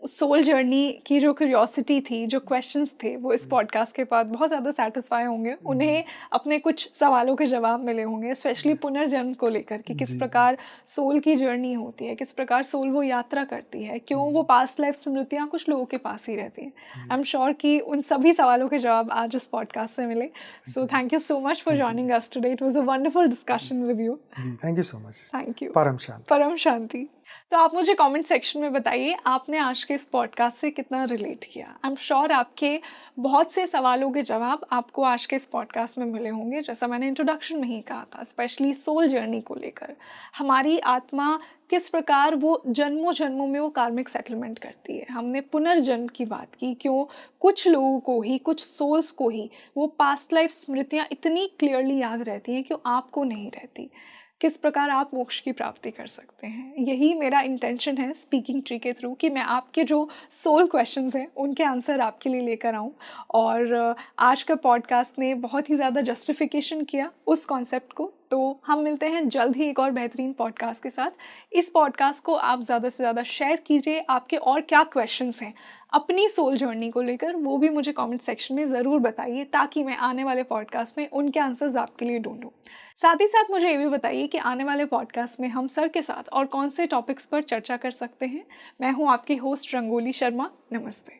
A: सोल जर्नी की जो क्यूरियोसिटी थी, जो क्वेश्चंस थे, वो इस पॉडकास्ट के बाद बहुत ज़्यादा सेटिस्फाई होंगे। उन्हें अपने कुछ सवालों के जवाब मिले होंगे, स्पेशली पुनर्जन्म को लेकर कि किस प्रकार सोल की जर्नी होती है, किस प्रकार सोल वो यात्रा करती है, क्यों वो पास्ट लाइफ स्मृतियाँ कुछ लोगों के पास ही रहती हैं। आई एम श्योर कि उन सभी सवालों के जवाब आज इस पॉडकास्ट से मिले। So thank you so much for joining us today. It was a wonderful discussion with you.
B: जी, thank you so much.
A: Thank you.
B: परम शांति।
A: परम शांति। तो आप मुझे कमेंट सेक्शन में बताइए, आपने आज के इस पॉडकास्ट से कितना रिलेट किया। आई एम श्योर आपके बहुत से सवालों के जवाब आपको आज के इस पॉडकास्ट में मिले होंगे। जैसा मैंने इंट्रोडक्शन में ही कहा था, स्पेशली सोल जर्नी को लेकर, हमारी आत्मा किस प्रकार वो जन्मों जन्मों में वो कार्मिक सेटलमेंट करती है। हमने पुनर्जन्म की बात की, क्यों कुछ लोगों को ही, कुछ सोल्स को ही वो पास्ट लाइफ स्मृतियाँ इतनी क्लियरली याद रहती हैं, क्यों आपको नहीं रहती। किस प्रकार आप मोक्ष की प्राप्ति कर सकते हैं। यही मेरा इंटेंशन है स्पीकिंग ट्री के थ्रू, कि मैं आपके जो सोल क्वेश्चंस हैं उनके आंसर आपके लिए लेकर आऊँ। और आज का पॉडकास्ट ने बहुत ही ज़्यादा जस्टिफिकेशन किया उस कॉन्सेप्ट को तो हम मिलते हैं जल्द ही एक और बेहतरीन पॉडकास्ट के साथ। इस पॉडकास्ट को आप ज़्यादा से ज़्यादा शेयर कीजिए। आपके और क्या क्वेश्चंस हैं अपनी सोल जर्नी को लेकर, वो भी मुझे कमेंट सेक्शन में ज़रूर बताइए, ताकि मैं आने वाले पॉडकास्ट में उनके आंसर्स आपके लिए ढूंढूं। साथ ही साथ मुझे ये भी बताइए कि आने वाले पॉडकास्ट में हम सर के साथ और कौन से टॉपिक्स पर चर्चा कर सकते हैं। मैं हूँ आपकी होस्ट रंगोली शर्मा। नमस्ते।